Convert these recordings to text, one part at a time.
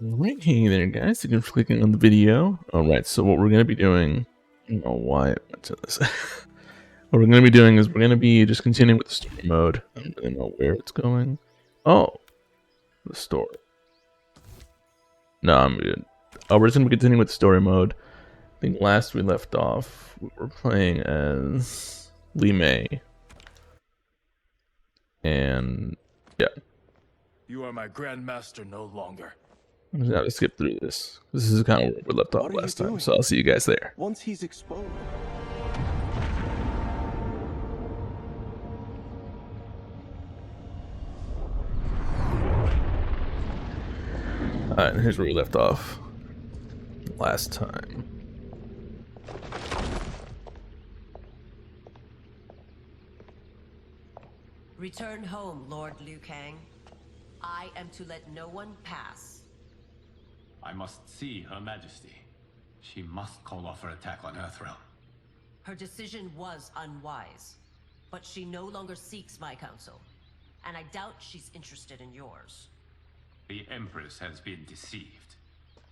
Alright, hey there guys, thank you for clicking on the video. Alright, so what we're going to be doing, I don't know why I went to this. What we're going to be doing is we're going to be just continuing with the story mode. I don't really know where it's going. Oh, the story. No, I'm good. Oh, we're just going to be continuing with the story mode. I think last we left off, we were playing as Li Mei. And, yeah. You are my grandmaster no longer. I'm just going to skip through this. This is kind of where we left off last time, so I'll see you guys there. Once he's exposed. Alright, here's where we left off last time. Return home, Lord Liu Kang. I am to let no one pass. I must see Her Majesty. She must call off her attack on Earthrealm. Her decision was unwise, but she no longer seeks my counsel, and I doubt she's interested in yours. The Empress has been deceived.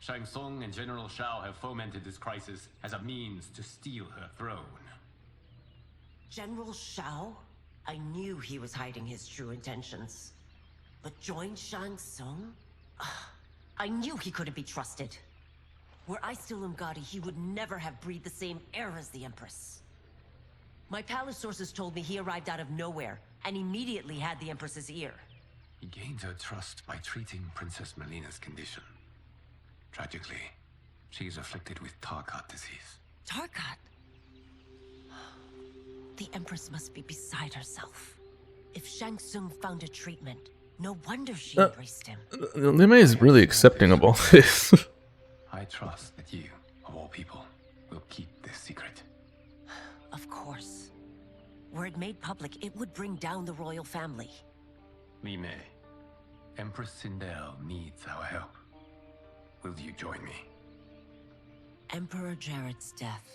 Shang Tsung and General Shao have fomented this crisis as a means to steal her throne. General Shao? I knew he was hiding his true intentions. But join Shang Tsung? I knew he couldn't be trusted. Were I still Umgadi, he would never have breathed the same air as the Empress. My palace sources told me he arrived out of nowhere, and immediately had the Empress's ear. He gained her trust by treating Princess Melina's condition. Tragically, she is afflicted with Tarkat disease. Tarkat? The Empress must be beside herself. If Shang Tsung found a treatment, no wonder she embraced him. Li Mei is really accepting of all this. I trust that you, of all people, will keep this secret. Of course. Were it made public, it would bring down the royal family. Li Mei, Empress Sindel needs our help. Will you join me? Emperor Jarrett's death,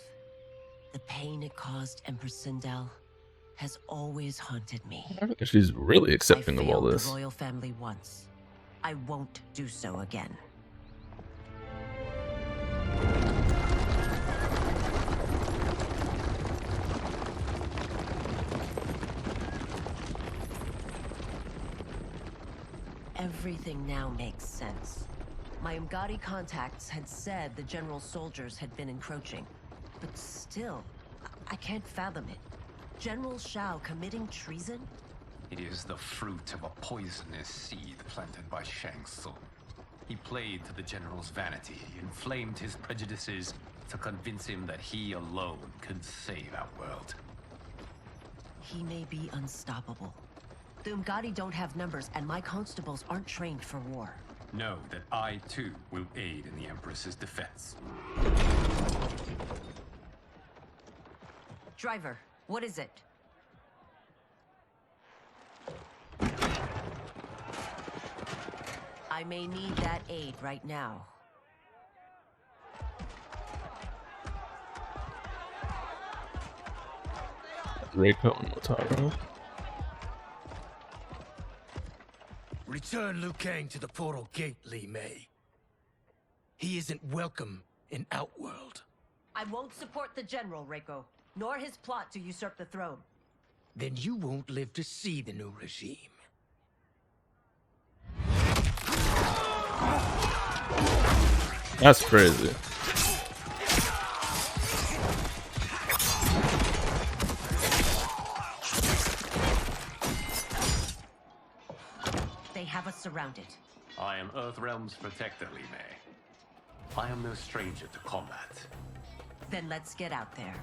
the pain it caused Empress Sindel, has always haunted me. She's really accepting of all this. I failed the royal family once. I won't do so again. Everything now makes sense. My Umgadi contacts had said the general soldiers had been encroaching, but still, I can't fathom it. General Shao committing treason? It is the fruit of a poisonous seed planted by Shang Tsung. He played to the general's vanity, inflamed his prejudices to convince him that he alone could save our world. He may be unstoppable. The Umgadi don't have numbers, and my constables aren't trained for war. Know that I, too, will aid in the Empress's defense. Driver, what is it? I may need that aid right now. Reiko and Motaro. Return Liu Kang to the portal gate, Li Mei. He isn't welcome in Outworld. I won't support the General, Reiko, nor his plot to usurp the throne. Then you won't live to see the new regime. That's crazy. They have us surrounded. I am Earthrealm's protector, Li Mei. I am no stranger to combat. Then let's get out there.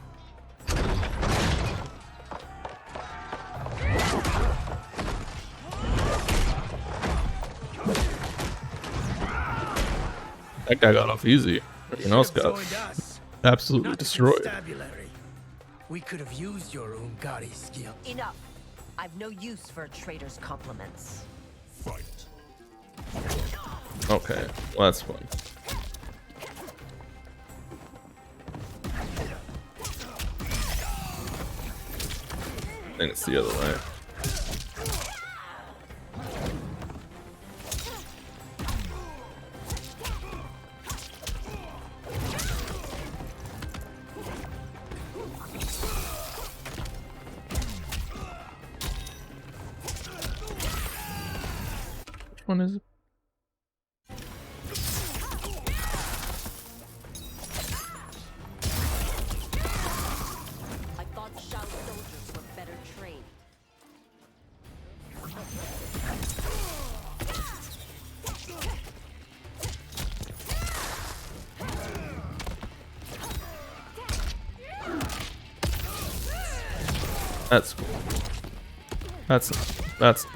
That guy got off easy. Everyone else got absolutely Not destroyed. constabulary. We could have used your Umgadi skill. Enough. I've no use for a traitor's compliments. Fight. Okay, well that's fun. I think it's the other way. Which one is it? I thought Shao soldiers were better trained. That's cool. That's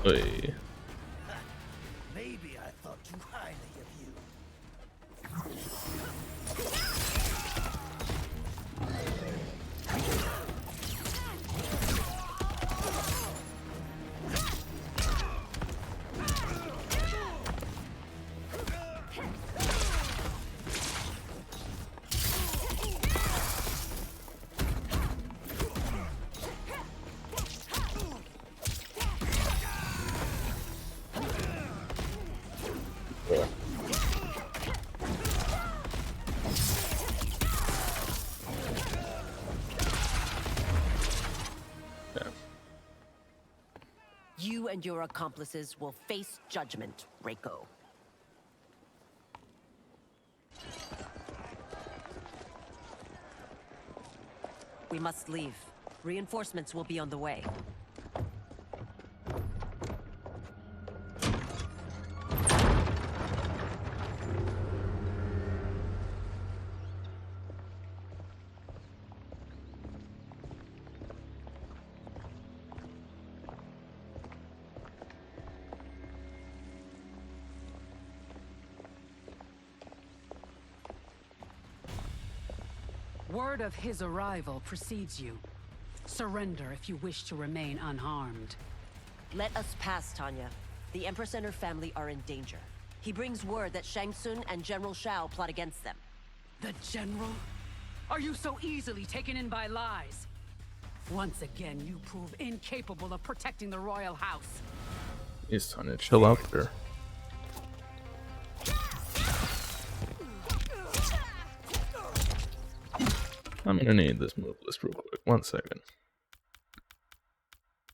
Oy. Maybe I thought too highly of you. Yeah. You and your accomplices will face judgment, Reiko. We must leave. Reinforcements will be on the way. Word of his arrival precedes you. Surrender if you wish to remain unharmed. Let us pass, Tanya. The Empress and her family are in danger. He brings word that Shang Tsung and General Shao plot against them. The General? Are you so easily taken in by lies? Once again, you prove incapable of protecting the royal house. He's trying to chill out there. I'm gonna need this move list real quick. 1 second.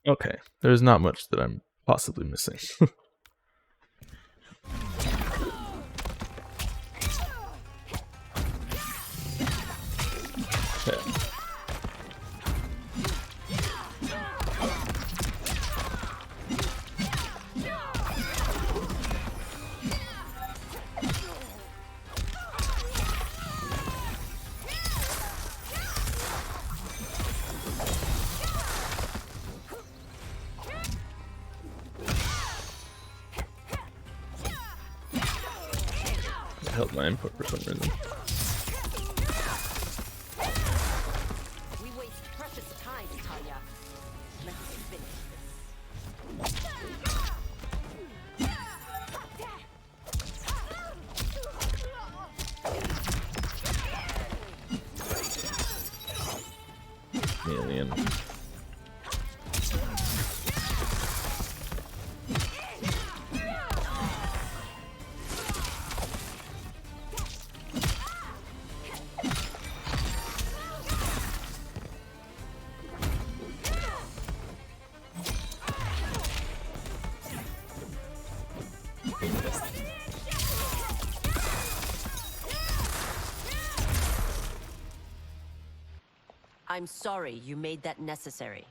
Okay, there's not much that I'm possibly missing. Okay. I held my input for some reason. We waste precious time, Tanya. Let's finish this. Alien. I'm sorry you made that necessary.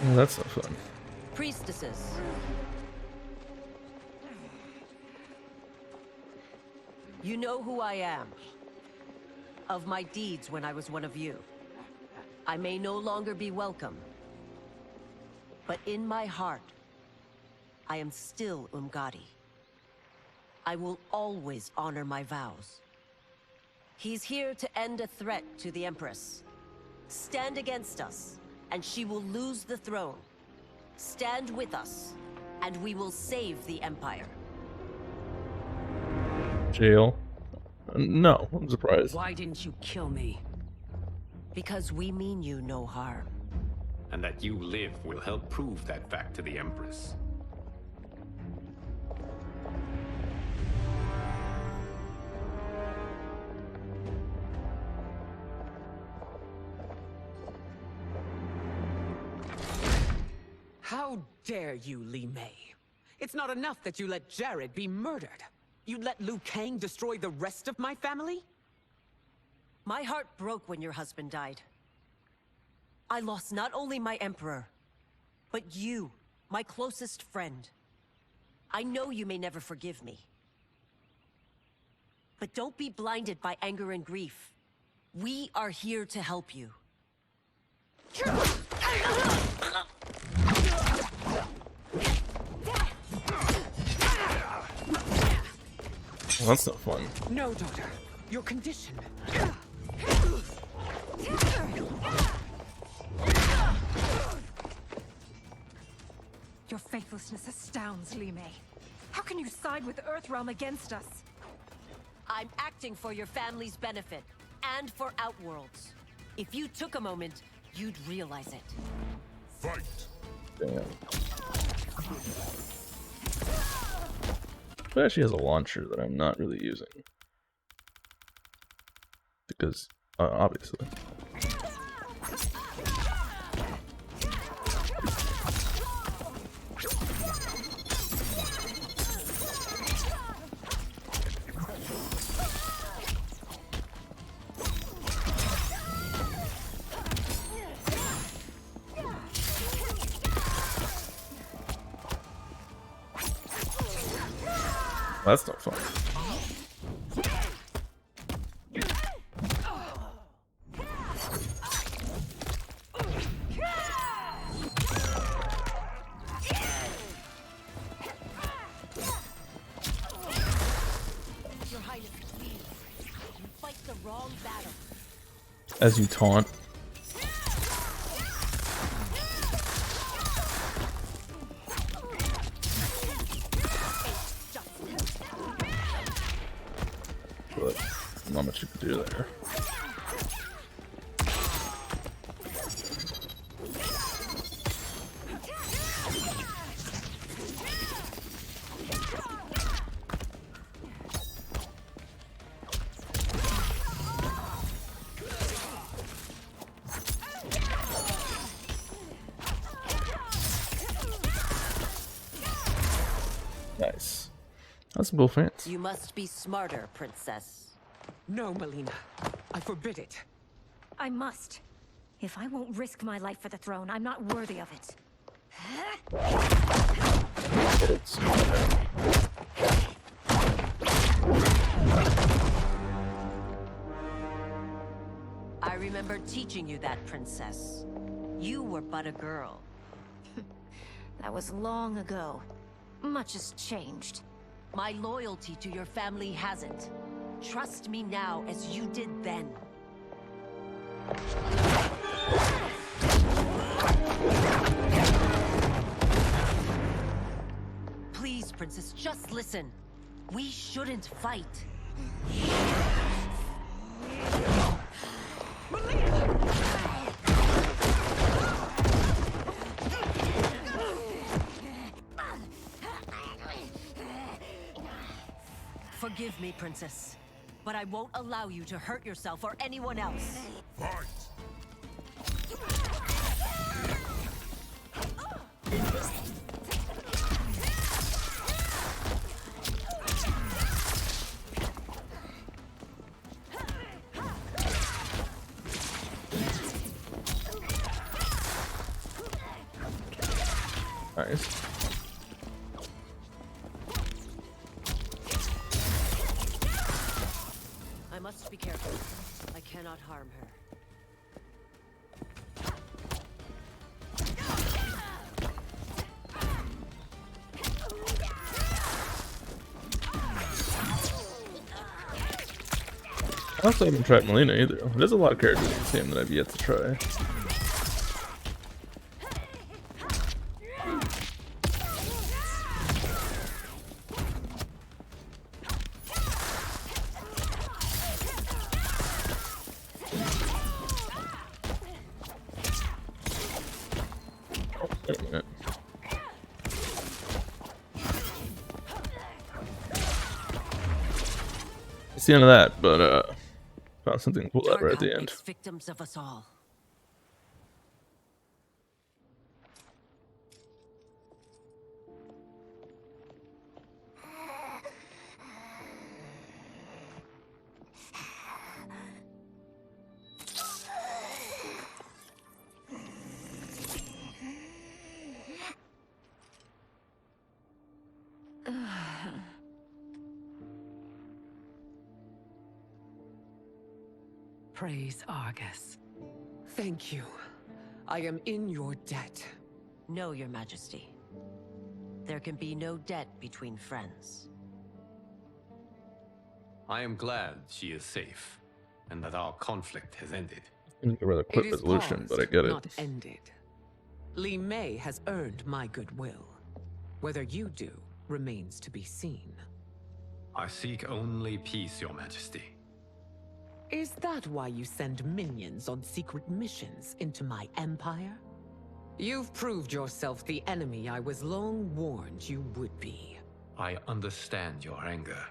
Oh, that's so fun. Priestesses. You know who I am. Of my deeds when I was one of you. I may no longer be welcome. But in my heart, I am still Umgadi. I will always honor my vows. He's here to end a threat to the Empress. Stand against us, and she will lose the throne. Stand with us, and we will save the Empire. Jail? No, I'm surprised. Why didn't you kill me? Because we mean you no harm. And that you live will help prove that fact to the Empress. How dare you, Li Mei? It's not enough that you let Jared be murdered. You'd let Liu Kang destroy the rest of my family? My heart broke when your husband died. I lost not only my Emperor, but you, my closest friend. I know you may never forgive me. But don't be blinded by anger and grief. We are here to help you. Well, that's not fun. No, daughter. Your condition. Your faithlessness astounds, Li Mei. How can you side with Earthrealm against us? I'm acting for your family's benefit, and for Outworld's. If you took a moment, you'd realize it. Damn. But actually has a launcher that I'm not really using. Because, obviously. That's not fun. Your Highness, please. You fight the wrong battle. As you taunt. But not much you can do there. Nice. That's some cool fans. You must be smarter, Princess. No, Melina. I forbid it. I must. If I won't risk my life for the throne, I'm not worthy of it. I remember teaching you that, Princess. You were but a girl. That was long ago. Much has changed. My loyalty to your family hasn't. Trust me now as you did then. Please, Princess, just listen. We shouldn't fight. Forgive me, Princess, but I won't allow you to hurt yourself or anyone else. Nice. I must be careful. I cannot harm her. I also haven't tried Melina either. There's a lot of characters in this game that I've yet to try. Wait a minute. It's the end of that, but found something cool out right at the end. Makes victims of us all. Praise Argus. Thank you. I am in your debt. No, Your Majesty. There can be no debt between friends. I am glad she is safe, and that our conflict has ended. A rather quick It is resolution, but I paused, get it. not ended. Li Mei has earned my goodwill. Whether you do remains to be seen. I seek only peace, Your Majesty. Is that why you send minions on secret missions into my empire? You've proved yourself the enemy I was long warned you would be. I understand your anger,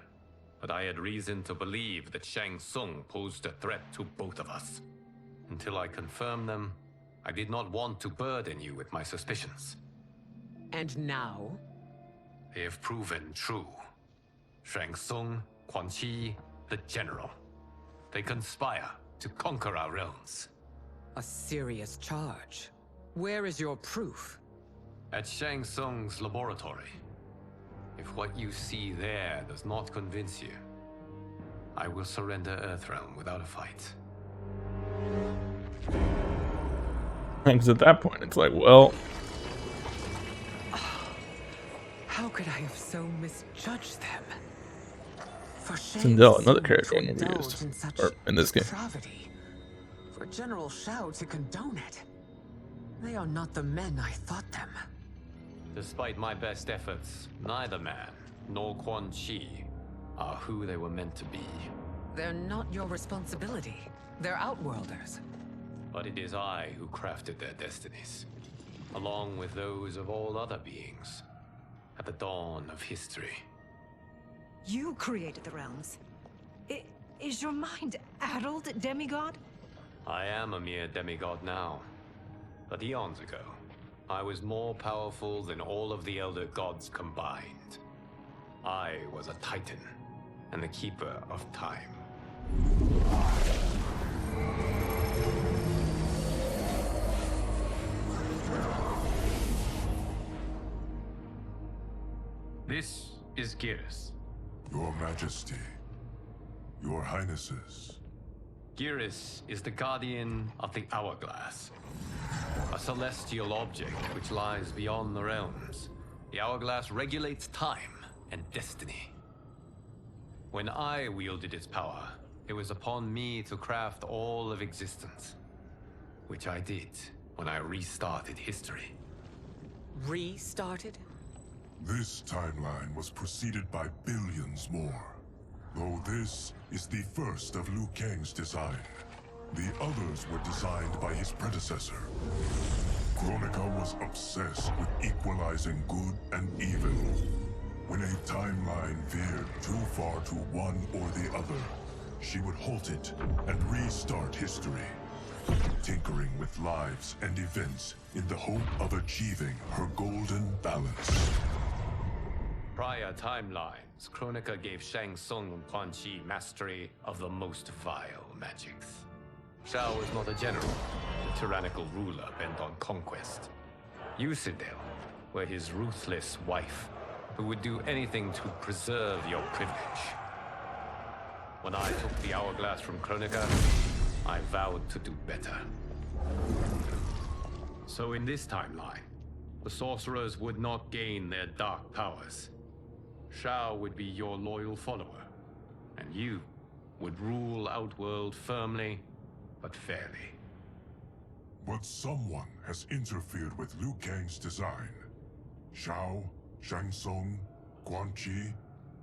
but I had reason to believe that Shang Tsung posed a threat to both of us. Until I confirmed them, I did not want to burden you with my suspicions. And now? They have proven true. Shang Tsung, Quan Chi, the General. They conspire to conquer our realms. A serious charge. Where is your proof? At Shang Tsung's laboratory. If what you see there does not convince you, I will surrender Earthrealm without a fight. Because at that point, it's like, well, How could I have so misjudged them? For Sindel, Shang another Tsung character to I never indulge used, in such or in this game. depravity. For General Shao to condone it. They are not the men I thought them. Despite my best efforts, neither man nor Quan Chi are who they were meant to be. They're not your responsibility. They're outworlders. But it is I who crafted their destinies, along with those of all other beings, at the dawn of history. You created the realms. Is your mind addled, demigod? I am a mere demigod now, but eons ago, I was more powerful than all of the Elder Gods combined. I was a Titan, and the Keeper of Time. This is Geras. Your Majesty, Your Highnesses. Geras is the guardian of the Hourglass, a celestial object which lies beyond the realms. The Hourglass regulates time and destiny. When I wielded its power, it was upon me to craft all of existence, which I did when I restarted history. Restarted? This timeline was preceded by billions more. Though this is the first of Liu Kang's design. The others were designed by his predecessor. Kronika was obsessed with equalizing good and evil. When a timeline veered too far to one or the other, she would halt it and restart history, tinkering with lives and events in the hope of achieving her golden balance. Prior timelines, Kronika gave Shang Tsung and Quan Chi mastery of the most vile magics. Shao was not a general, a tyrannical ruler bent on conquest. You, Sindel, were his ruthless wife, who would do anything to preserve your privilege. When I took the Hourglass from Kronika, I vowed to do better. So in this timeline, the sorcerers would not gain their dark powers. Shao would be your loyal follower, and you would rule Outworld firmly, but fairly. But someone has interfered with Liu Kang's design. Shao, Shang Tsung, Quan Chi,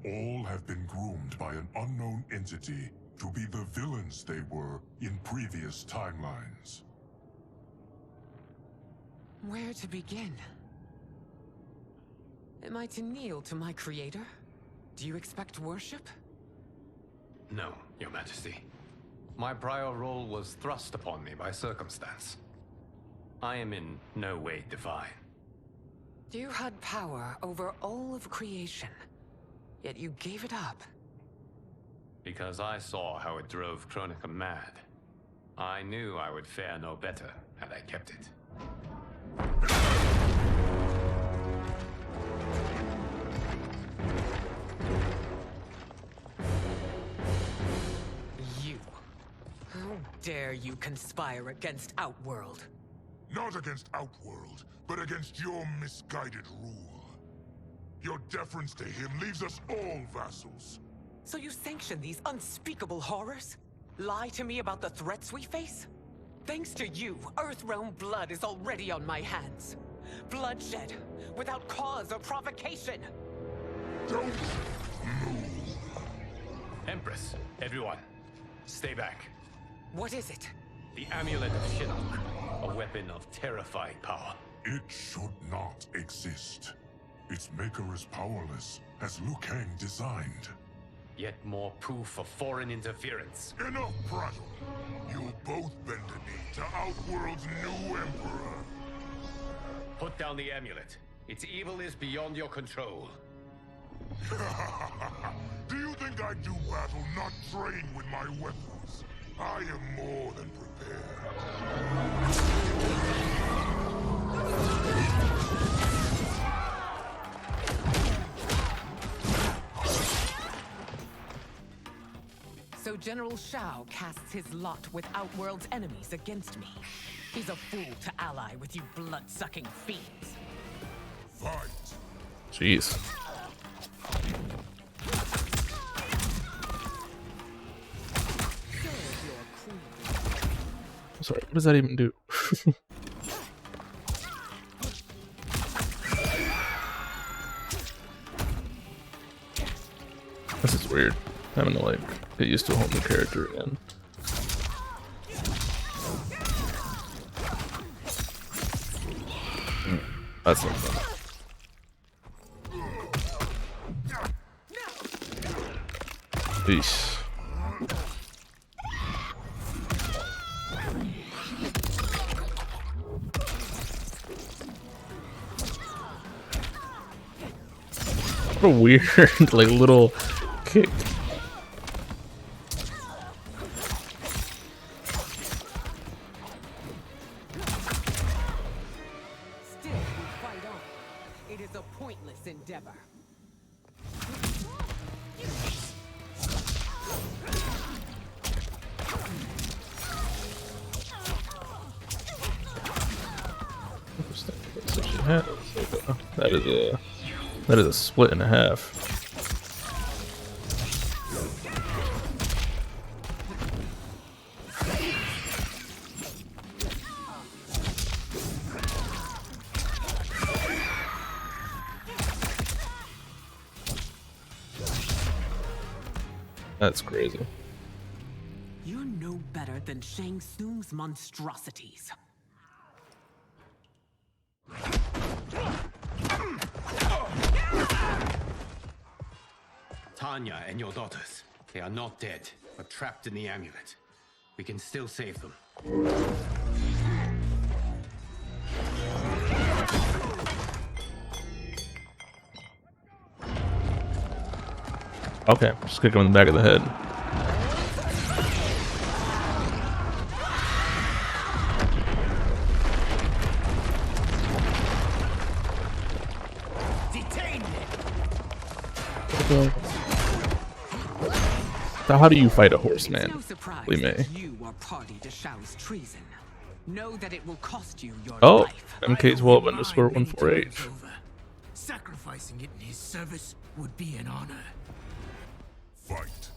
all have been groomed by an unknown entity to be the villains they were in previous timelines. Where to begin? Am I to kneel to my creator? Do you expect worship? No, Your Majesty. My prior role was thrust upon me by circumstance. I am in no way divine. You had power over all of creation, yet you gave it up. Because I saw how it drove Kronika mad. I knew I would fare no better had I kept it. You. How dare you conspire against Outworld? Not against Outworld, but against your misguided rule. Your deference to him leaves us all vassals. So you sanction these unspeakable horrors? Lie to me about the threats we face? Thanks to you, Earthrealm blood is already on my hands. Bloodshed, without cause or provocation. Don't move. Empress, everyone, stay back. What is it? The Amulet of Shinnok, a weapon of terrifying power. It should not exist. Its maker is powerless, as Liu Kang designed. Yet more proof of foreign interference. Enough prattle. You'll both bend a knee to Outworld's new emperor. Put down the amulet. Its evil is beyond your control. Do you think I do battle not trained with my weapons? I am more than prepared. So General Shao casts his lot with Outworld's enemies against me. He's a fool to ally with you blood-sucking fiends. Fight. Jeez. Sorry, what does that even do? This is weird. Having to like get used to a whole new character again. That's not fun. Eesh. What a weird, like, little kick. Still, we fight on. It is a pointless endeavor. That is a split and a half. That's crazy. You're no better than Shang Tsung's monstrosities. Tanya and your daughters. They are not dead, but trapped in the amulet. We can still save them. Okay, just kick him in the back of the head. Detain them. So how do you fight a horse, It's man? no surprise Li Mei. that you are party to Shao's treason. Know that it will cost you your Oh, life. MK12_148. Sacrificing it in his service would be an honor. Fight.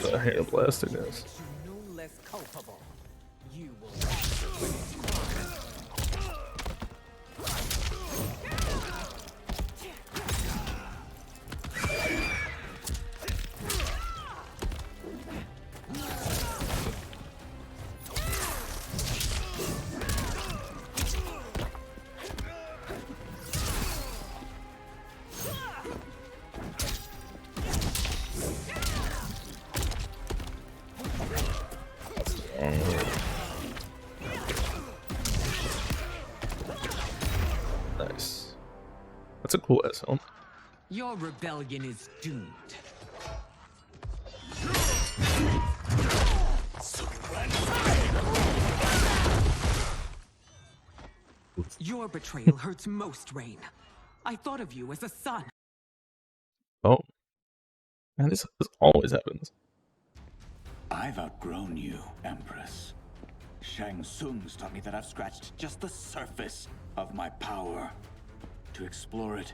The hair blasting is. No less culpable. You will answer for this crime. Nice. That's a cool ass helmet. Your rebellion is doomed. Your betrayal hurts most, Rain. I thought of you as a son. Oh. Man, this always happens. I've outgrown you, Empress. Shang Tsung's taught me that I've scratched just the surface of my power. To explore it,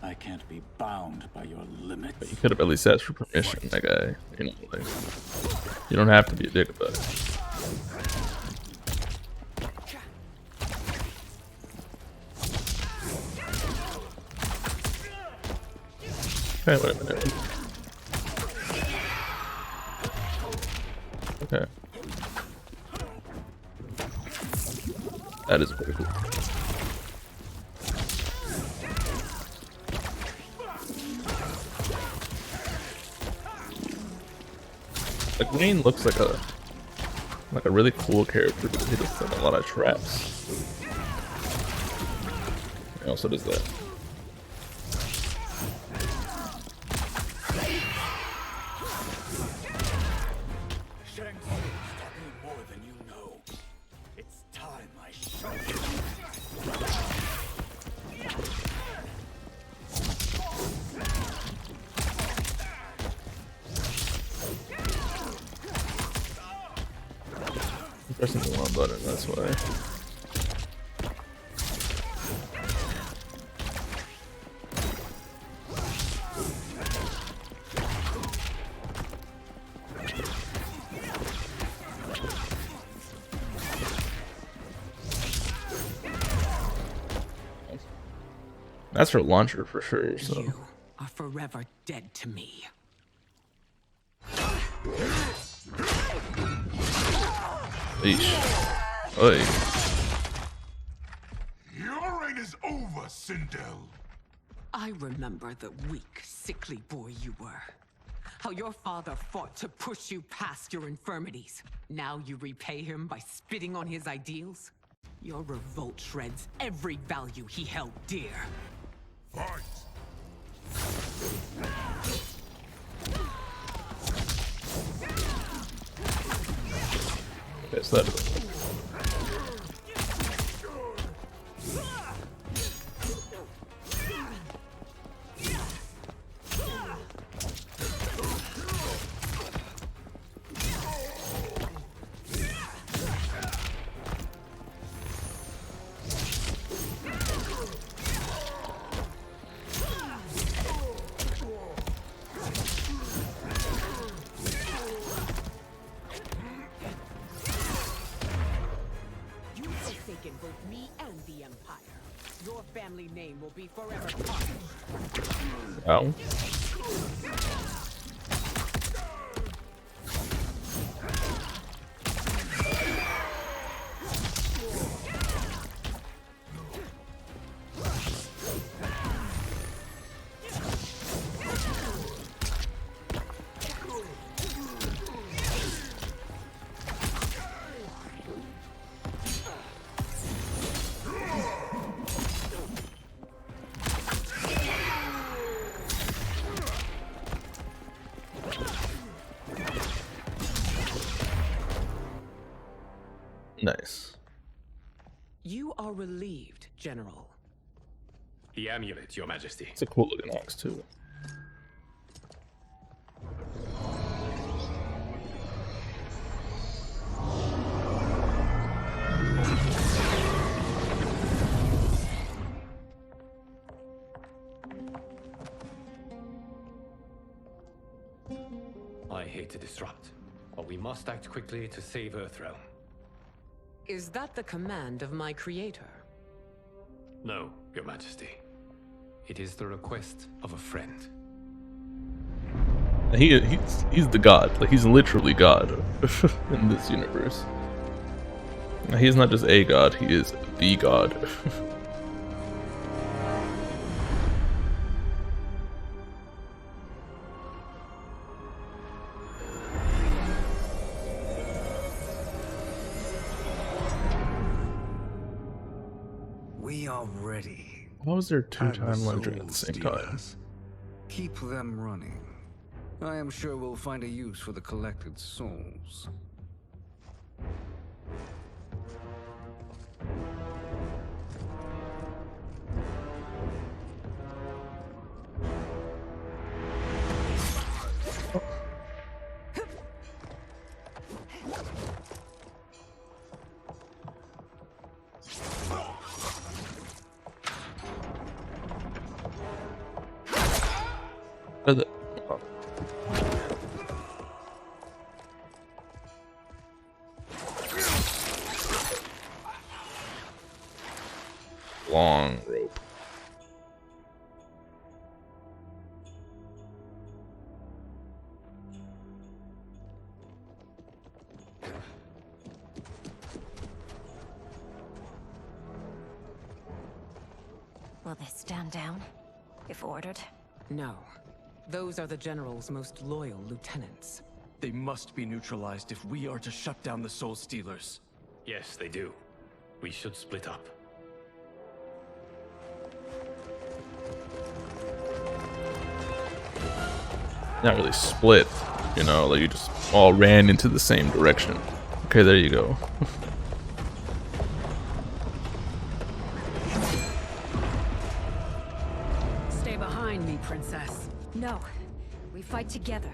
I can't be bound by your limits. But you could have at least asked for permission, that guy. You know, like, you don't have to be a dick about it. Okay, wait a minute. Okay. That is pretty cool. Like, Wayne looks like a really cool character because he does a lot of traps. He also does that. Shang Tsung's taught me more than you know. It's time I show you. I'm pressing the wrong button, that's why. That's her launcher for sure, so. You are forever dead to me. Eesh. Oy. Your reign is over, Sindel. I remember the weak, sickly boy you were. How your father fought to push you past your infirmities. Now you repay him by spitting on his ideals? Your revolt shreds every value he held dear. Fight! Okay, so that. Both me and the Empire. Your family name will be forever tarnished. Ow. Nice. You are relieved, General. The amulet, Your Majesty. It's a cool looking axe too. I hate to disrupt, but we must act quickly to save Earthrealm. Is that the command of my creator? No, Your Majesty. It is the request of a friend. He's the god. Like, he's literally God in this universe. He is not just a god, he is the god. We are ready. Why was there two And the timelines running at the soul same time? stealers. Keep them running. I am sure we'll find a use for the collected souls. Long rope. Will they stand down, if ordered? No. Those are the General's most loyal lieutenants. They must be neutralized if we are to shut down the Soul Stealers. Yes, they do. We should split up. Not really split, you know, like you just all ran into the same direction. Okay, there you go. Stay behind me, Princess. No. We fight together.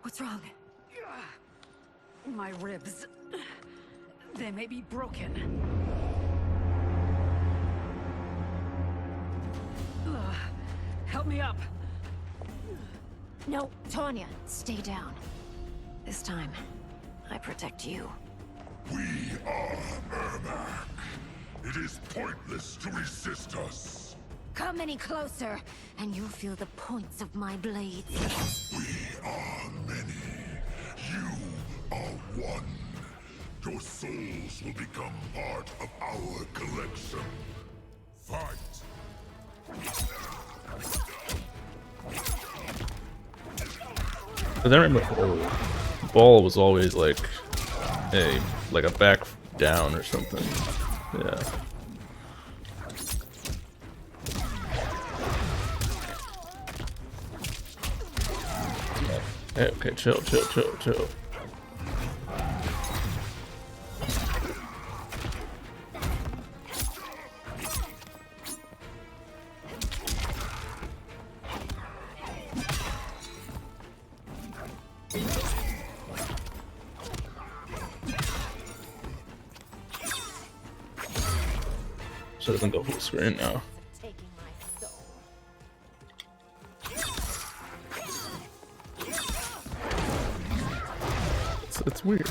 What's wrong? My ribs. They may be broken. Help me up. No, Tanya, stay down. This time, I protect you. We are Ermac. It is pointless to resist us. Come any closer, and you'll feel the points of my blades. We are many. You are one. Your souls will become part of our collection. Fight! But I remember ball was always like a back down or something. Yeah. Okay, chill. So it doesn't go full screen now. It's weird.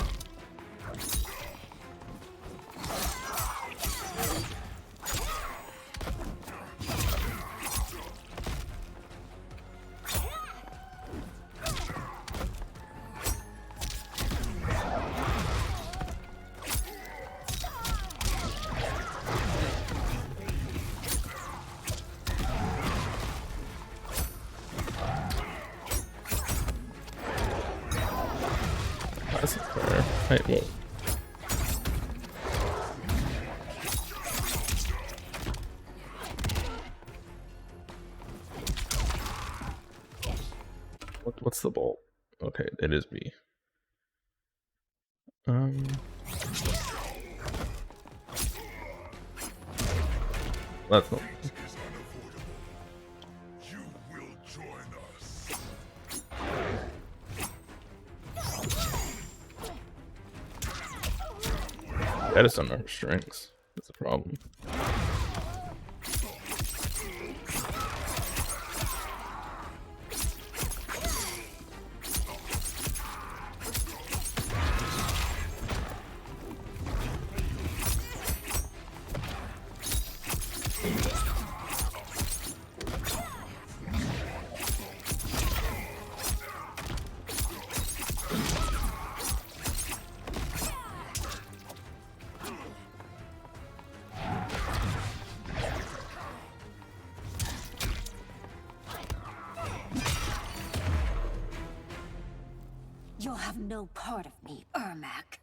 That's fair. Hey, whoa. What's the bolt? Okay, it is B. That's not. You will join us. That is on our strings. That's the problem. You'll have no part of me, Ermac.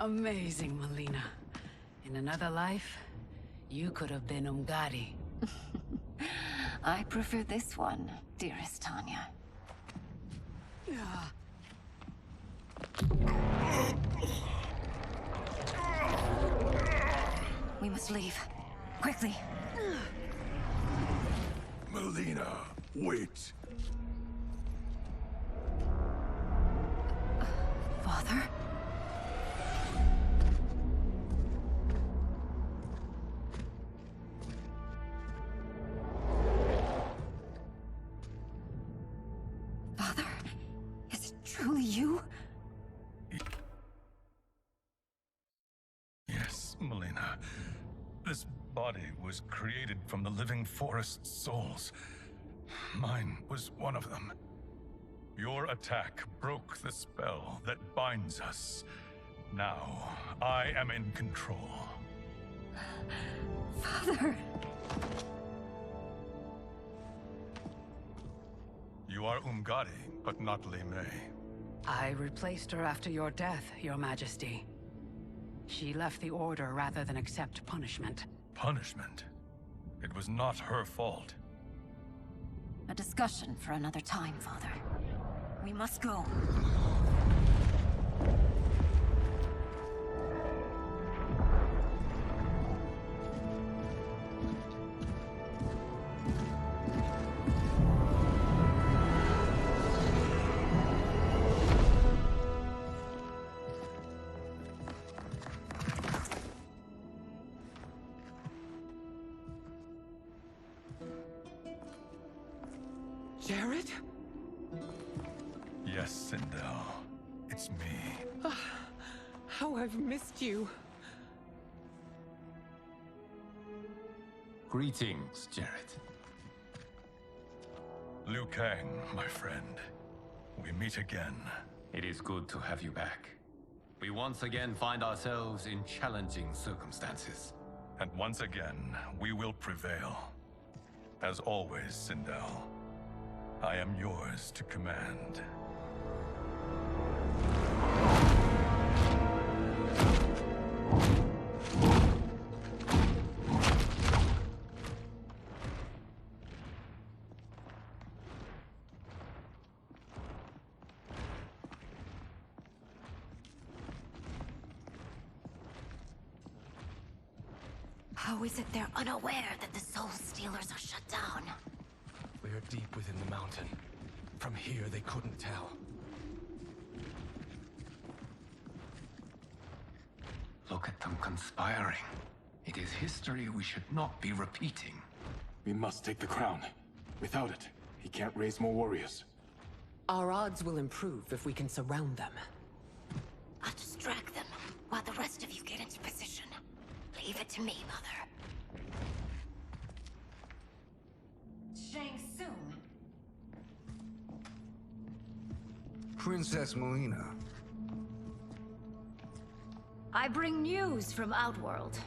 Amazing, Melina. In another life, you could have been Umgadi. I prefer this one, dearest Tanya. We must leave. Quickly. Melina, wait. Father? Father? Is it truly you? Yes, Melina. This body was created from the living forest's souls. Mine was one of them. Your attack broke the spell that binds us. Now, I am in control. Father! You are Umgadi, but not Li Mei. I replaced her after your death, Your Majesty. She left the Order rather than accept punishment. Punishment? It was not her fault. A discussion for another time, Father. We must go. Jared? Yes, Sindel. It's me. How I've missed you. Greetings, Jared. Liu Kang, my friend. We meet again. It is good to have you back. We once again find ourselves in challenging circumstances. And once again, we will prevail. As always, Sindel, I am yours to command. How is it they're unaware that the Soul Stealers are shut down? We are deep within the mountain. From here, they couldn't tell. Look at them conspiring. It is history we should not be repeating. We must take the crown. Without it, he can't raise more warriors. Our odds will improve if we can surround them. I'll distract them while the rest of you get into position. Leave it to me, Mother. Shang Tsung. Princess Melina. I bring news from Outworld.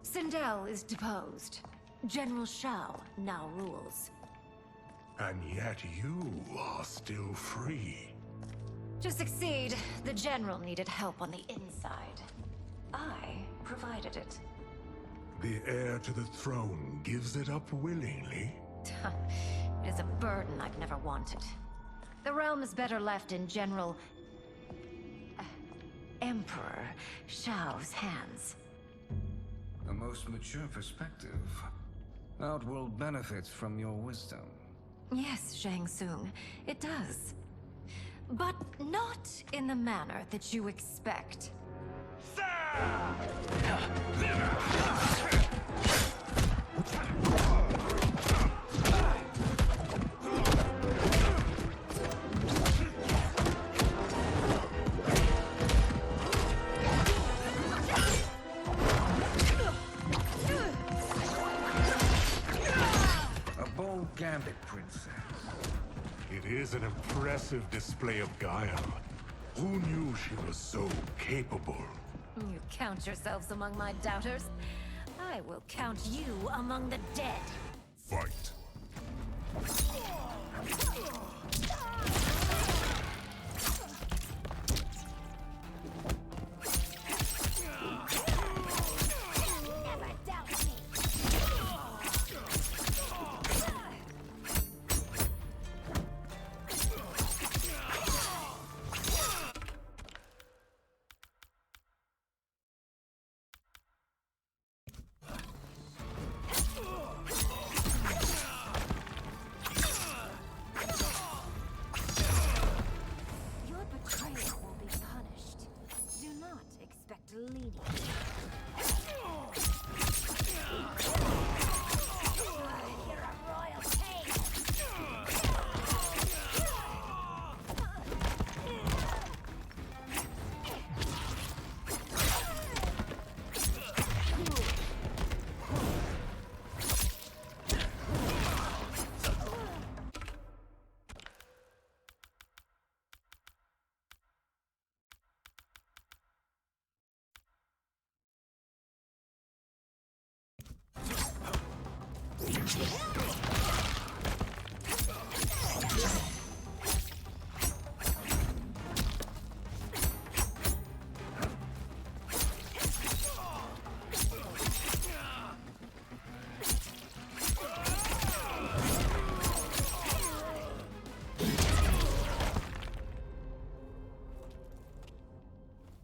Sindel is deposed. General Shao now rules. And yet you are still free. To succeed, the General needed help on the inside. I provided it. The heir to the throne gives it up willingly. It is a burden I've never wanted. The realm is better left in General... Emperor Shao's hands. A most mature perspective. Outworld benefits from your wisdom. Yes, Shang Tsung, it does. But not in the manner that you expect. A bold gambit, princess. It is an impressive display of guile. Who knew she was so capable? You count yourselves among my doubters. I will count you among the dead. Fight. Never doubt me. Your betrayal will be punished. Do not expect leniency. You're a royal pain.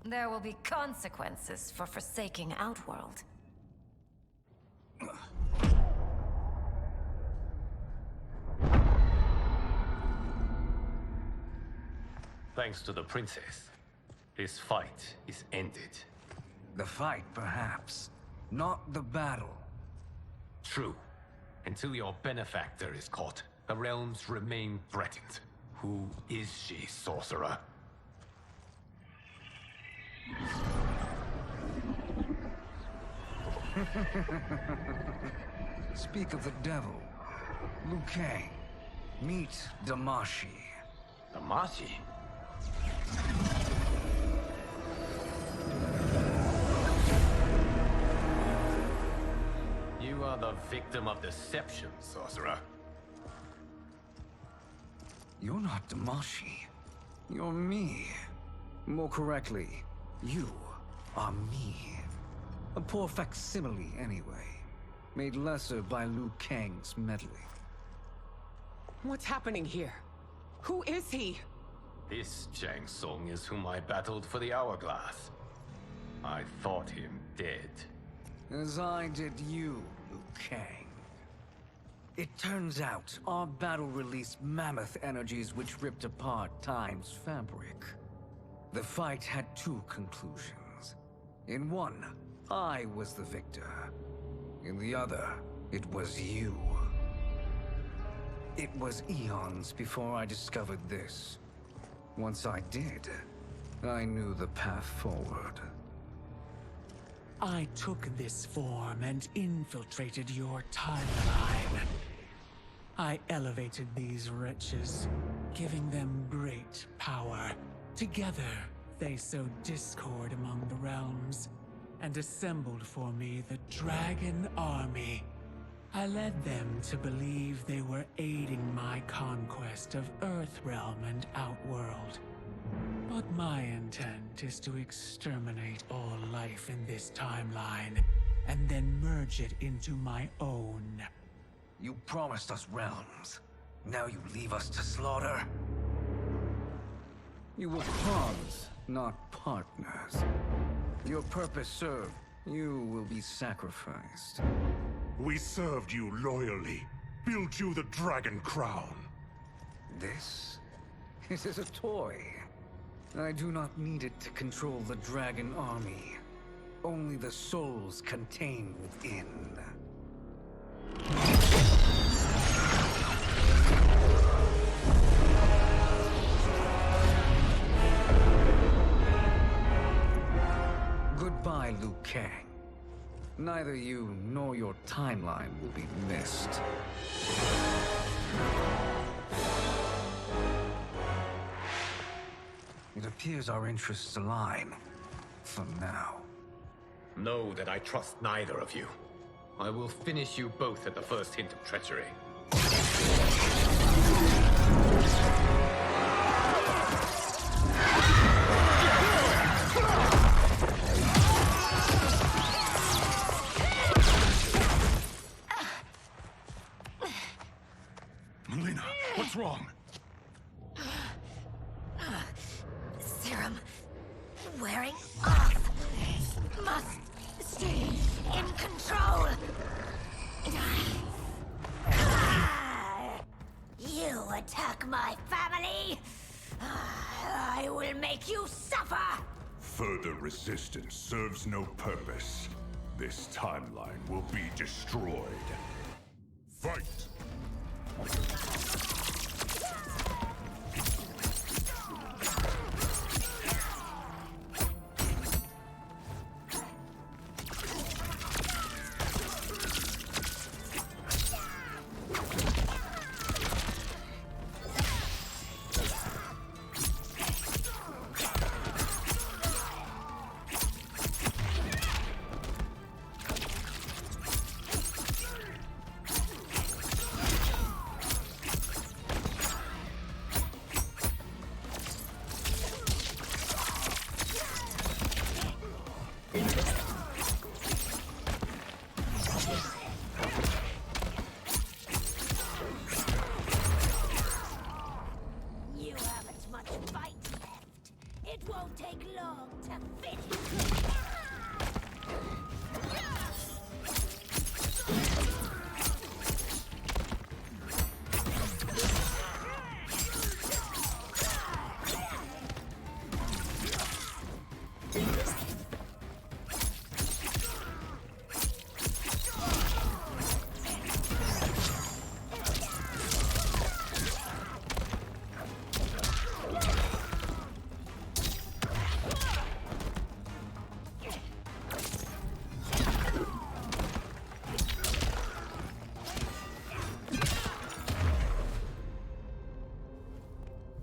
There will be consequences for forsaking Outworld. Thanks to the princess, this fight is ended. The fight, perhaps. Not the battle. True. Until your benefactor is caught, the realms remain threatened. Who is she, sorcerer? Speak of the devil. Liu Kang. Meet Damashi. Damashi? You are the victim of deception, sorcerer. You're not Damashi. You're me. More correctly, you are me. A poor facsimile, anyway. Made lesser by Liu Kang's meddling. What's happening here? Who is he? This Shang Tsung is whom I battled for the Hourglass. I thought him dead. As I did you, Liu Kang. It turns out our battle released mammoth energies which ripped apart time's fabric. The fight had two conclusions. In one, I was the victor. In the other, it was you. It was eons before I discovered this. Once I did, I knew the path forward. I took this form and infiltrated your timeline. I elevated these wretches, giving them great power. Together, they sowed discord among the realms, and assembled for me the Dragon Army. I led them to believe they were aiding my conquest of Earthrealm and Outworld. But my intent is to exterminate all life in this timeline, and then merge it into my own. You promised us realms. Now you leave us to slaughter? You were pawns, not partners. Your purpose served. You will be sacrificed. We served you loyally, built you the Dragon Crown. This is a toy. I do not need it to control the dragon army. Only the souls contained within. Goodbye, Liu Kang. Neither you nor your timeline will be missed. It appears our interests align. For now. Know that I trust neither of you. I will finish you both at the first hint of treachery. Melina, what's wrong? Serum wearing off. Must stay in control. You attack my family. I will make you suffer. Further resistance serves no purpose. This timeline will be destroyed. Fight! You haven't much fight left. It won't take long to finish.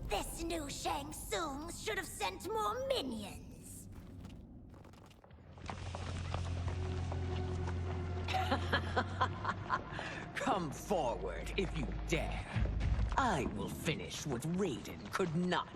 This new Shang Tsung should have sent more minions. Come forward if you dare. I will finish what Raiden could not.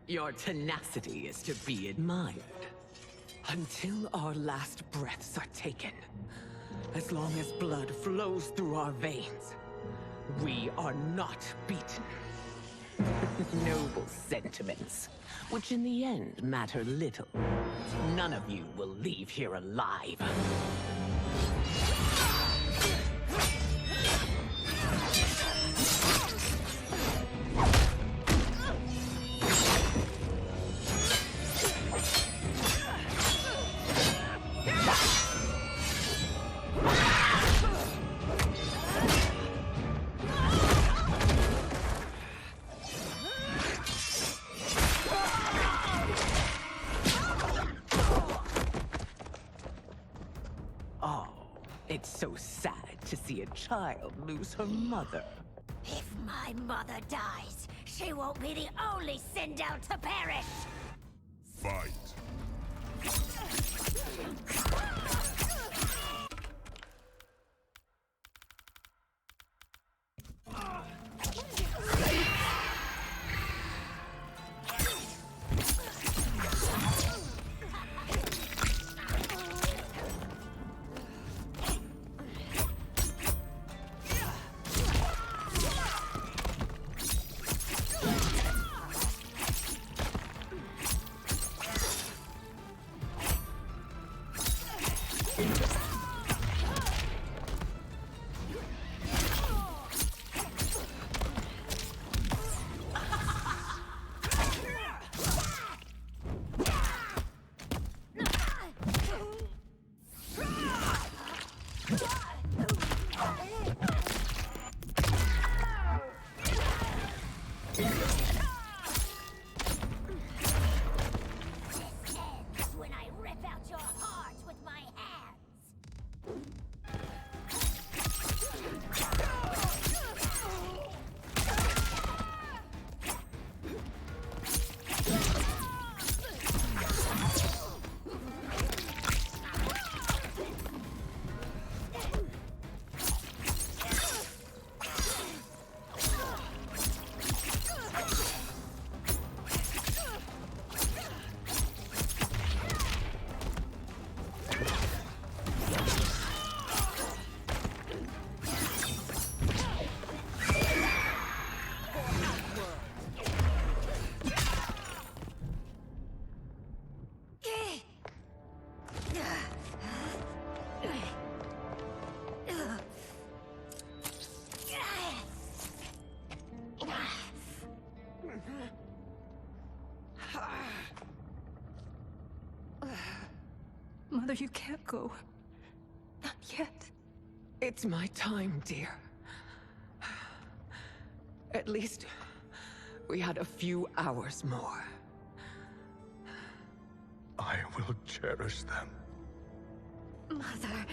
Your tenacity is to be admired. Until our last breaths are taken. As long as blood flows through our veins, we are not beaten. Noble sentiments, which in the end matter little. None of you will leave here alive. sad to see a child lose her mother. If my mother dies, she won't be the only send out to perish! Fight. When I rip out your heart with my hands! Mother, you can't go. Not yet. It's my time, dear. At least, we had a few hours more. I will cherish them. Mother.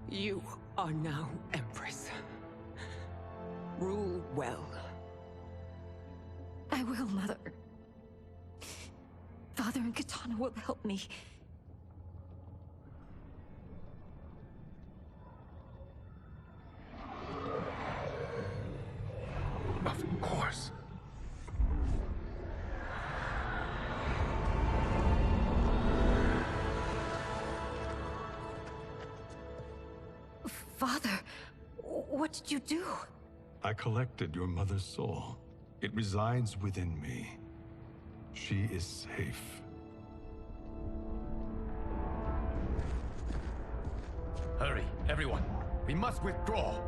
You are now Empress. Rule well. I will, Mother. Father and Katana will help me. Of course. Father, what did you do? I collected your mother's soul. It resides within me. She is safe. Hurry, everyone. We must withdraw.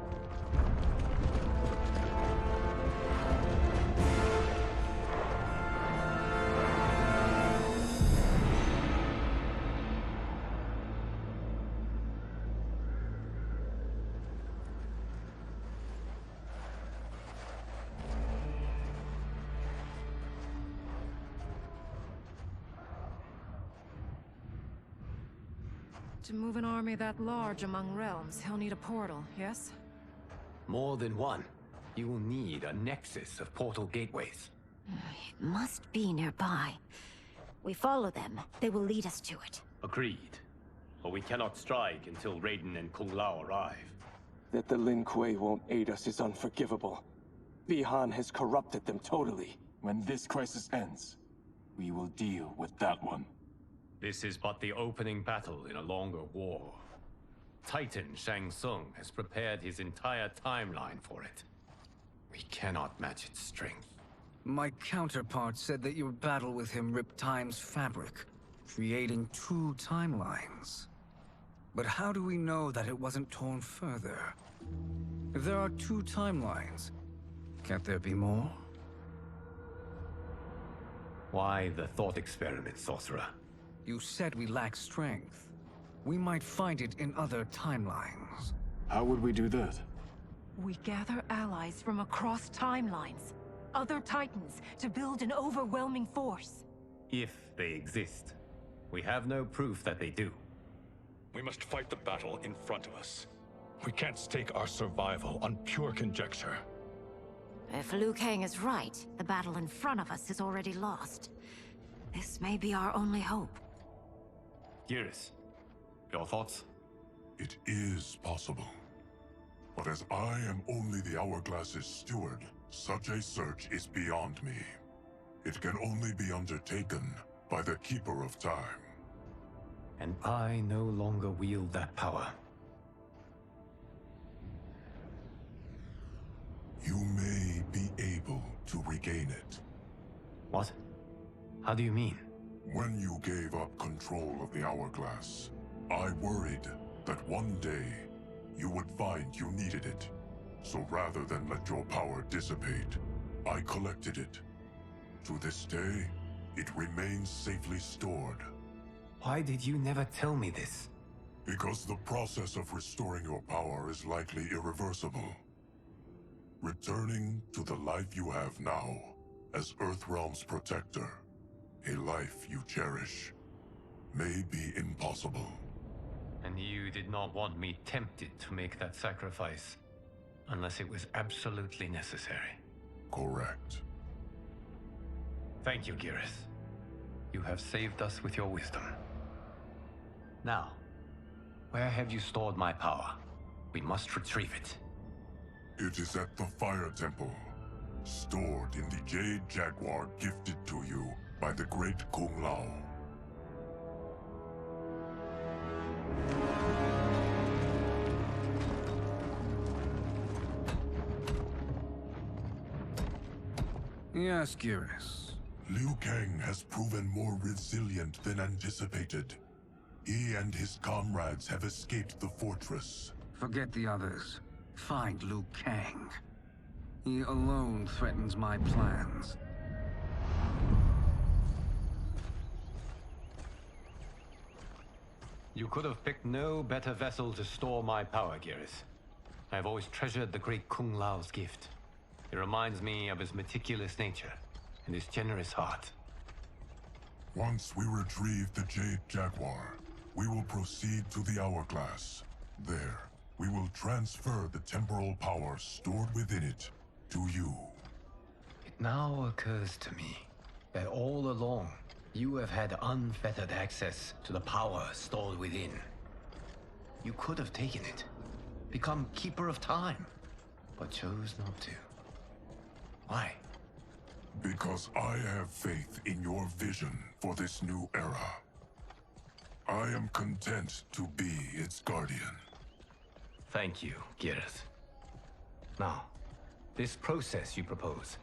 To move an army that large among realms, he'll need a portal, yes? More than one. You will need a nexus of portal gateways. It must be nearby. We follow them, they will lead us to it. Agreed. But we cannot strike until Raiden and Kung Lao arrive. That the Lin Kuei won't aid us is unforgivable. Bihan has corrupted them totally. When this crisis ends, we will deal with that one. This is but the opening battle in a longer war. Titan Shang Tsung has prepared his entire timeline for it. We cannot match its strength. My counterpart said that your battle with him ripped time's fabric, creating two timelines. But how do we know that it wasn't torn further? If there are two timelines, can't there be more? Why the thought experiment, Sorcerer? You said we lack strength. We might find it in other timelines. How would we do that? We gather allies from across timelines, other titans, to build an overwhelming force. If they exist. We have no proof that they do. We must fight the battle in front of us. We can't stake our survival on pure conjecture. If Liu Kang is right, the battle in front of us is already lost. This may be our only hope. Geras, your thoughts? It is possible. But as I am only the Hourglass's steward, such a search is beyond me. It can only be undertaken by the Keeper of Time. And I no longer wield that power. You may be able to regain it. What? How do you mean? When you gave up control of the Hourglass, I worried that one day you would find you needed it. So rather than let your power dissipate, I collected it. To this day, it remains safely stored. Why did you never tell me this? Because the process of restoring your power is likely irreversible. Returning to the life you have now, as Earthrealm's protector, a life you cherish, may be impossible. And you did not want me tempted to make that sacrifice, unless it was absolutely necessary. Correct. Thank you, Geras. You have saved us with your wisdom. Now, where have you stored my power? We must retrieve it. It is at the Fire Temple, stored in the Jade Jaguar gifted to you by the great Kung Lao. Yes, Geras. Liu Kang has proven more resilient than anticipated. He and his comrades have escaped the fortress. Forget the others. Find Liu Kang. He alone threatens my plans. You could have picked no better vessel to store my power, Geras. I have always treasured the great Kung Lao's gift. It reminds me of his meticulous nature and his generous heart. Once we retrieve the Jade Jaguar, we will proceed to the Hourglass. There, we will transfer the temporal power stored within it to you. It now occurs to me that all along, you have had unfettered access to the power stored within. You could have taken it, become Keeper of Time, but chose not to. Why? Because I have faith in your vision for this new era. I am content to be its guardian. Thank you, Geras. Now, this process you propose,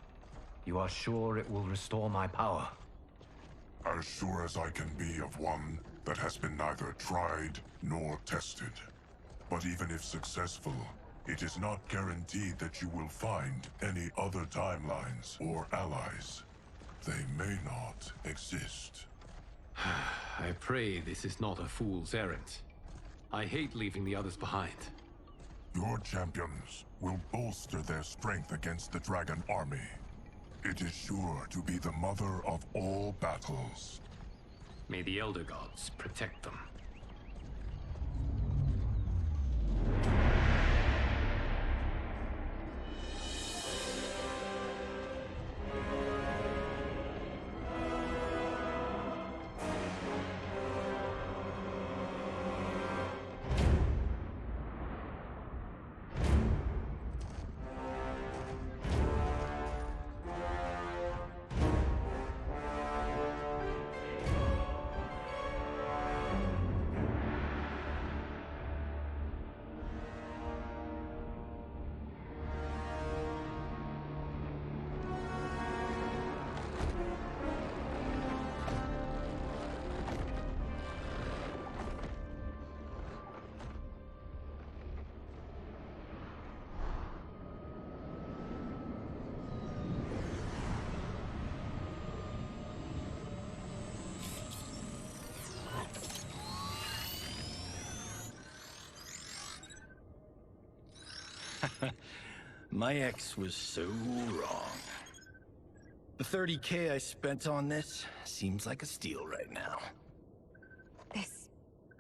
you are sure it will restore my power? As sure as I can be of one that has been neither tried nor tested. But even if successful, it is not guaranteed that you will find any other timelines or allies. They may not exist. I pray this is not a fool's errand. I hate leaving the others behind. Your champions will bolster their strength against the Dragon Army. It is sure to be the mother of all battles. May the Elder Gods protect them. My ex was so wrong. The 30K I spent on this seems like a steal right now. This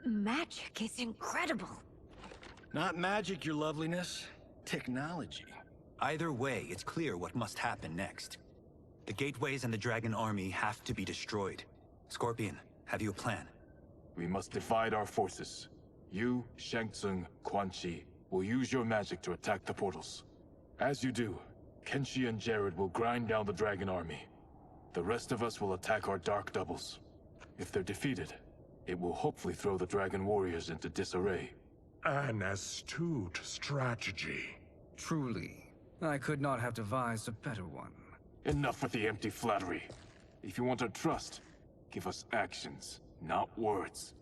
magic is incredible. Not magic, your loveliness. Technology. Either way, it's clear what must happen next. The gateways and the Dragon Army have to be destroyed. Scorpion, have you a plan? We must divide our forces. You, Shang Tsung, Quan Chi will use your magic to attack the portals. As you do, Kenshi and Jared will grind down the Dragon Army. The rest of us will attack our dark doubles. If they're defeated, it will hopefully throw the Dragon Warriors into disarray. An astute strategy. Truly, I could not have devised a better one. Enough with the empty flattery. If you want our trust, give us actions, not words.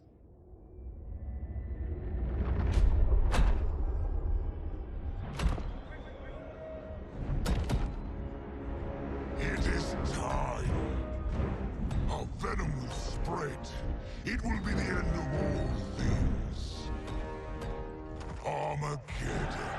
It is time. Our venom will spread. It will be the end of all things. Armageddon.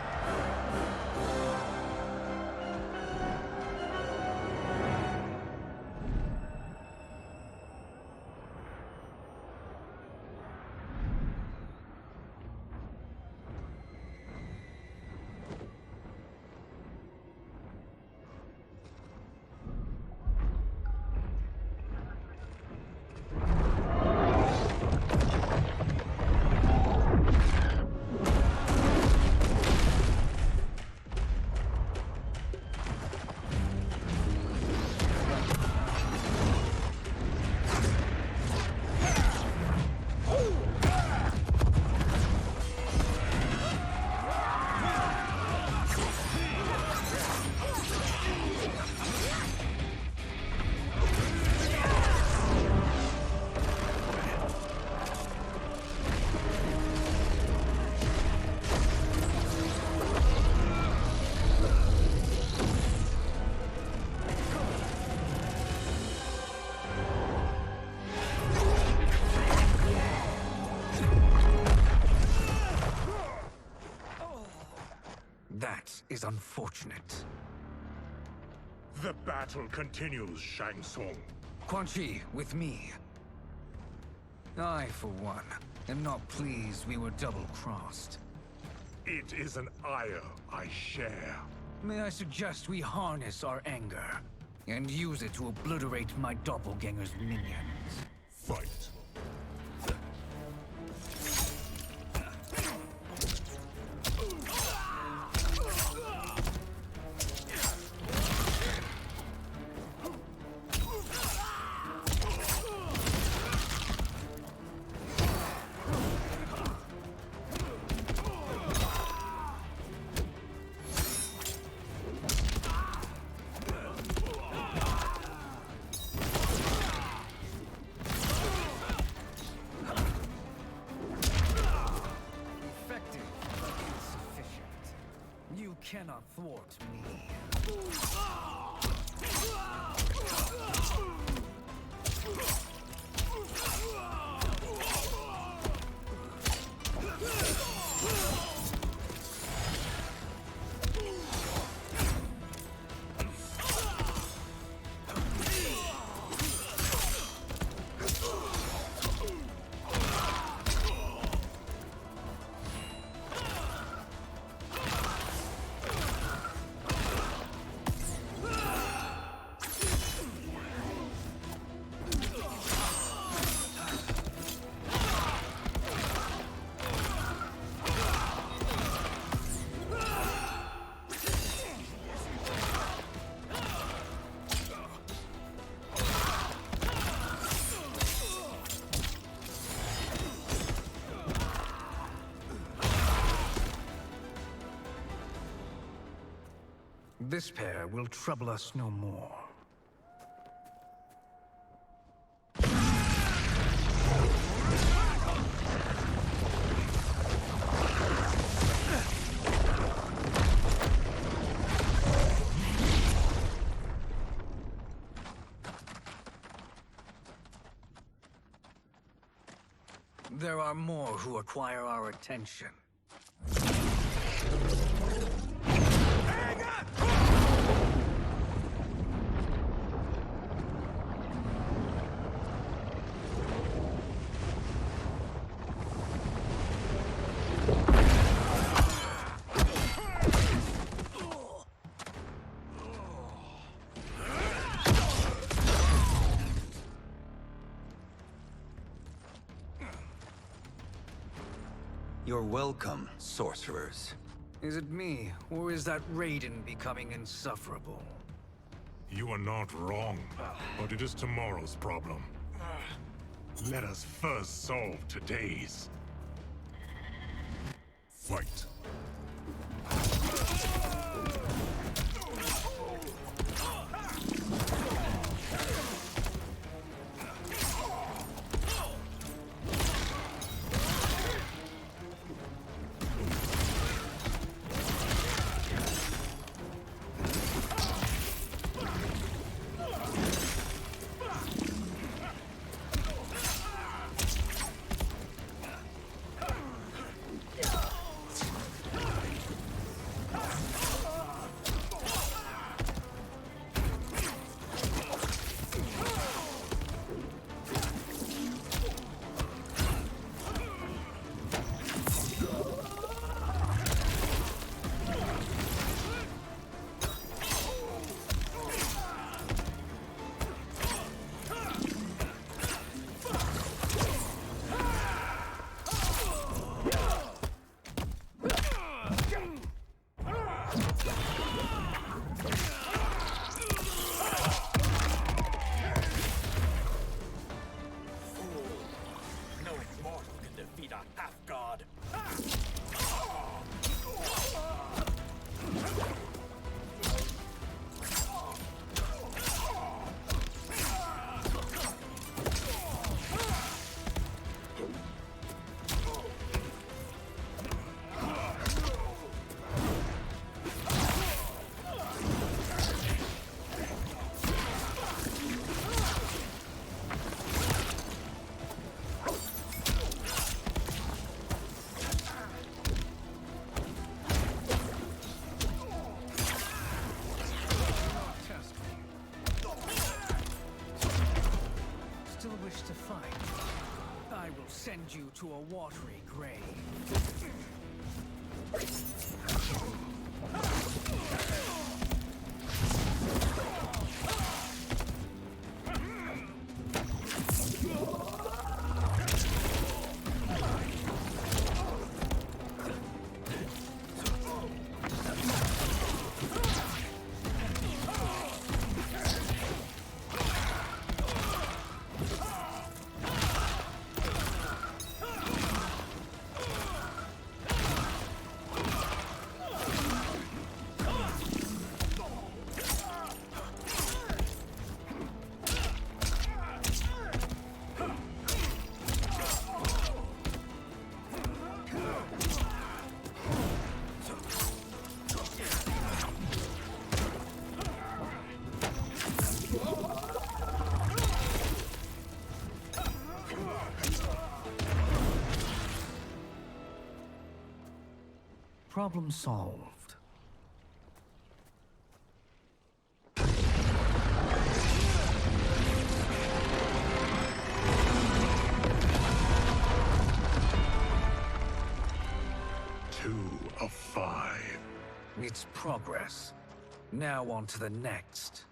That is unfortunate. The battle continues, Shang Tsung. Quan Chi, with me. I, for one, am not pleased we were double-crossed. It is an ire I share. May I suggest we harness our anger and use it to obliterate my doppelganger's minions? Fight. Cannot thwart me. This pair will trouble us no more. There are more who require our attention. You're welcome, sorcerers. Is it me, or is that Raiden becoming insufferable? You are not wrong, but it is tomorrow's problem. Let us first solve today's. Fight. To fight, I will send you to a watery grave. Problem solved. Two of 5. It's progress. Now on to the next.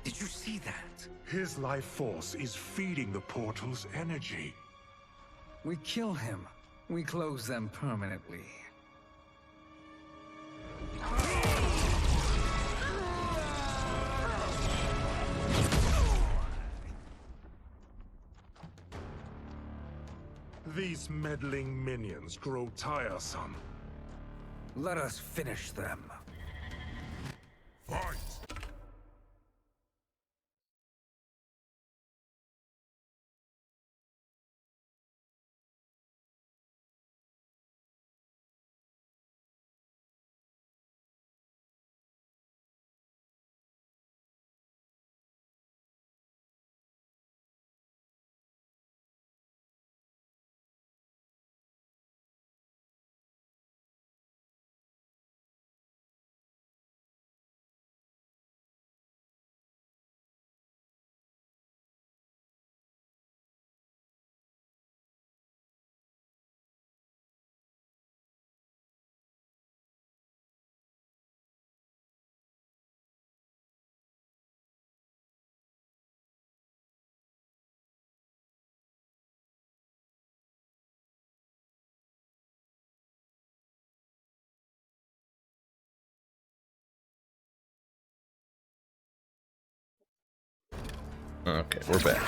Did you see that? His life force is feeding the portal's energy. We kill him. We close them permanently. These meddling minions grow tiresome. Let us finish them. Fight! Okay, we're back.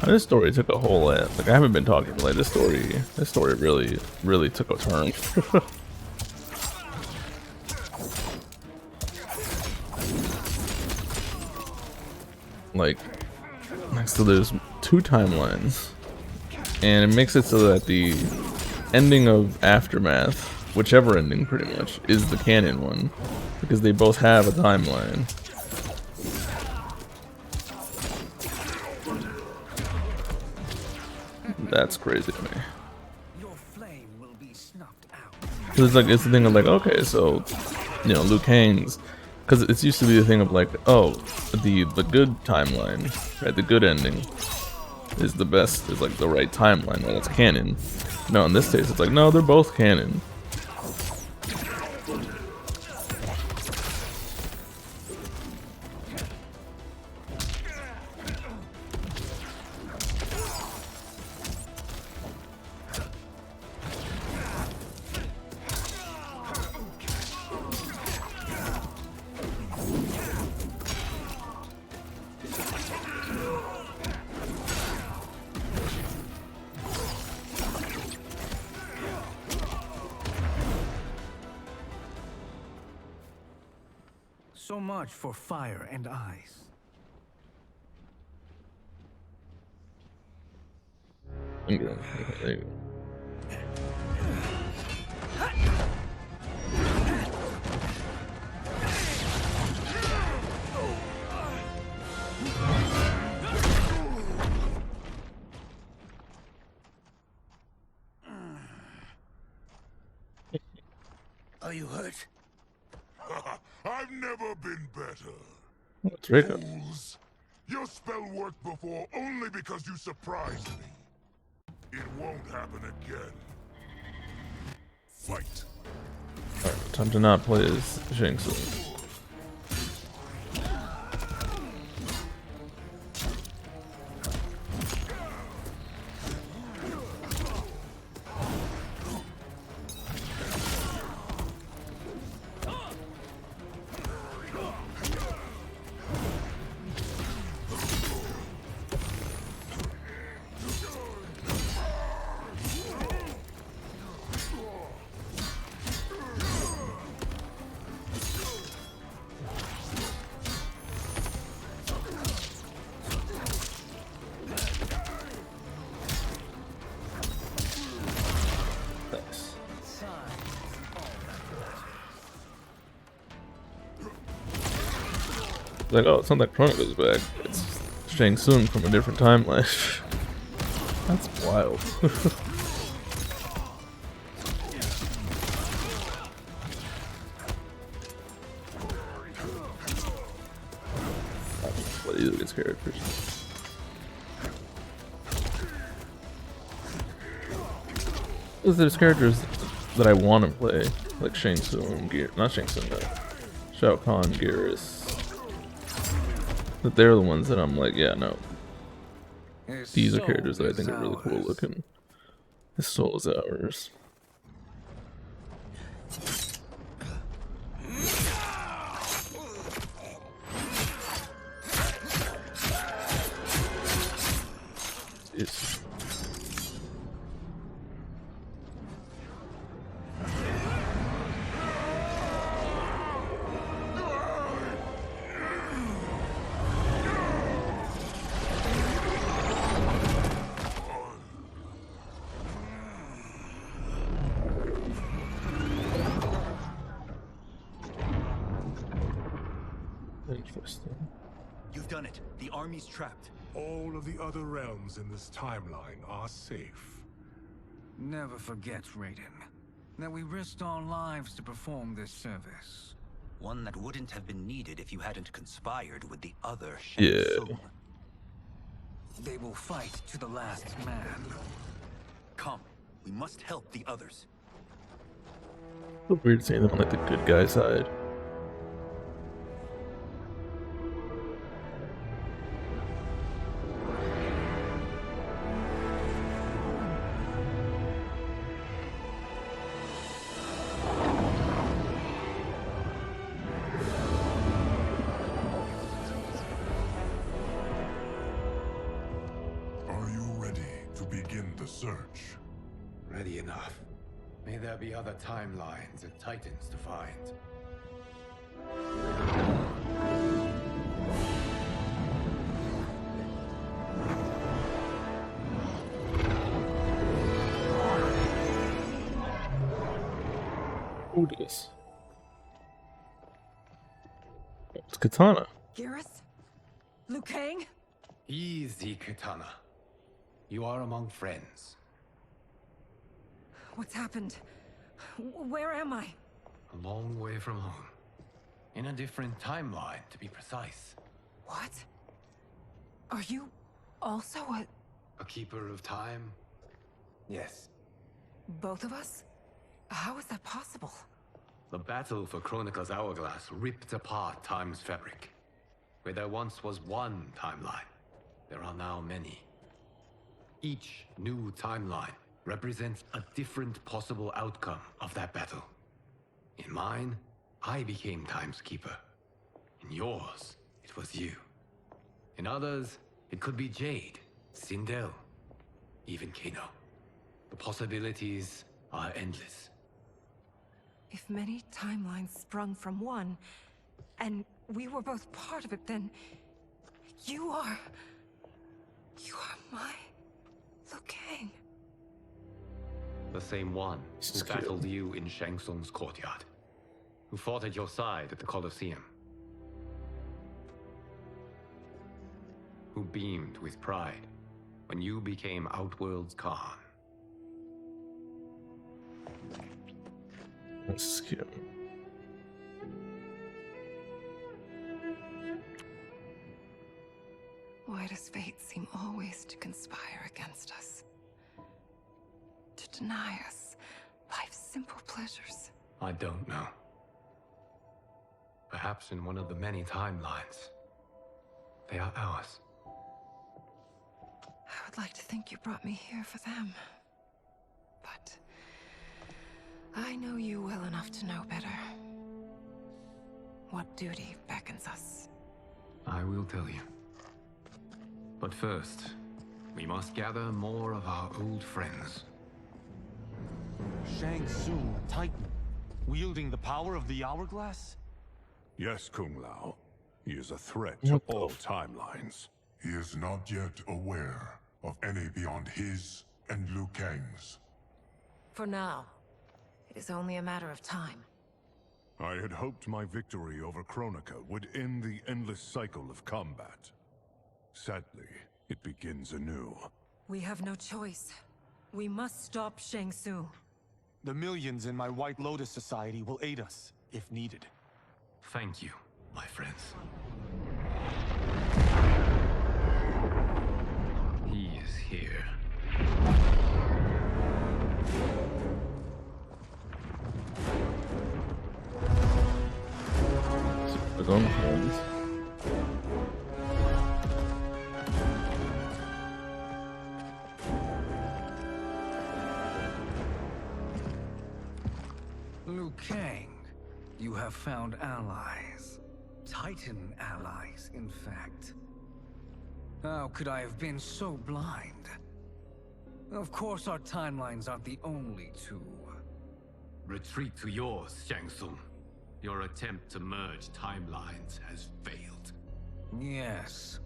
This story took a whole lot. Like I haven't been talking. Like this story really took a turn. Like, so there's 2 timelines, and it makes it so that the ending of Aftermath, whichever ending pretty much, is the canon one, because they both have a timeline. That's crazy to me. Cause it's the thing of like, okay, so you know, Liu Kang's, because it's used to be the thing of like, oh, the good timeline, right? The good ending is the best, is like the right timeline, right? That's canon. No, in this case, it's like, no, they're both canon. So much for fire and ice. There you go. Are you hurt? I've never been better. What's Rico? Fools. Your spell worked before only because you surprised me. It won't happen again. Fight. Alright, time to not play as Shang Tsung. Like, oh, it's not that Chronicle's back. It's Shang Tsung from a different timeline. That's wild. What either of these characters? There's characters that I want to play, like Shang Tsung, not Shang Tsung, Shao Kahn, Geras. But they're the ones that I'm like, yeah, no. These are characters that I think are really cool looking. His soul is ours. It's interesting. You've done it. The army's trapped. All of the other realms in this timeline are safe. Never forget, Raiden, that we risked our lives to perform this service. One that wouldn't have been needed if you hadn't conspired with the other Shang Tsung. They will fight to the last man. Come, we must help the others. So weird seeing them on like the good guy side. the search. Ready enough. May there be other timelines and titans to find. Who this? It's Katana. Garrus? Liu Kang? Easy, Katana. You are among friends. What's happened? Where am I? A long way from home. In a different timeline, to be precise. What? Are you also A keeper of time? Yes. both of us? How is that possible? The battle for Chronica's Hourglass ripped apart time's fabric. Where there once was one timeline, there are now many. Each new timeline represents a different possible outcome of that battle. In mine, I became Time's Keeper. In yours, it was you. In others, it could be Jade, Sindel, even Kano. The possibilities are endless. If many timelines sprung from one, and we were both part of it, then you are my Liu Kang. The same one who battled you in Shang Tsung's courtyard. Who fought at your side at the Colosseum. Who beamed with pride when you became Outworld's Khan. That's cute. Why does fate seem always to conspire against us? To deny us life's simple pleasures? I don't know. Perhaps in one of the many timelines, they are ours. I would like to think you brought me here for them. But I know you well enough to know better. What duty beckons us? I will tell you. But first, we must gather more of our old friends. Shang Tsung, Titan, wielding the power of the Hourglass? Yes, Kung Lao. He is a threat to all timelines. He is not yet aware of any beyond his and Liu Kang's. For now, it is only a matter of time. I had hoped my victory over Chronica would end the endless cycle of combat. Sadly, it begins anew. We have no choice. We must stop Shang Tsung. The millions in my White Lotus Society will aid us, if needed. Thank you, my friends. He is here. His own friends. Liu Kang, you have found allies. Titan allies, in fact. How could I have been so blind? Of course our timelines aren't the only two. Retreat to yours, Shang Tsung. Your attempt to merge timelines has failed. Yes.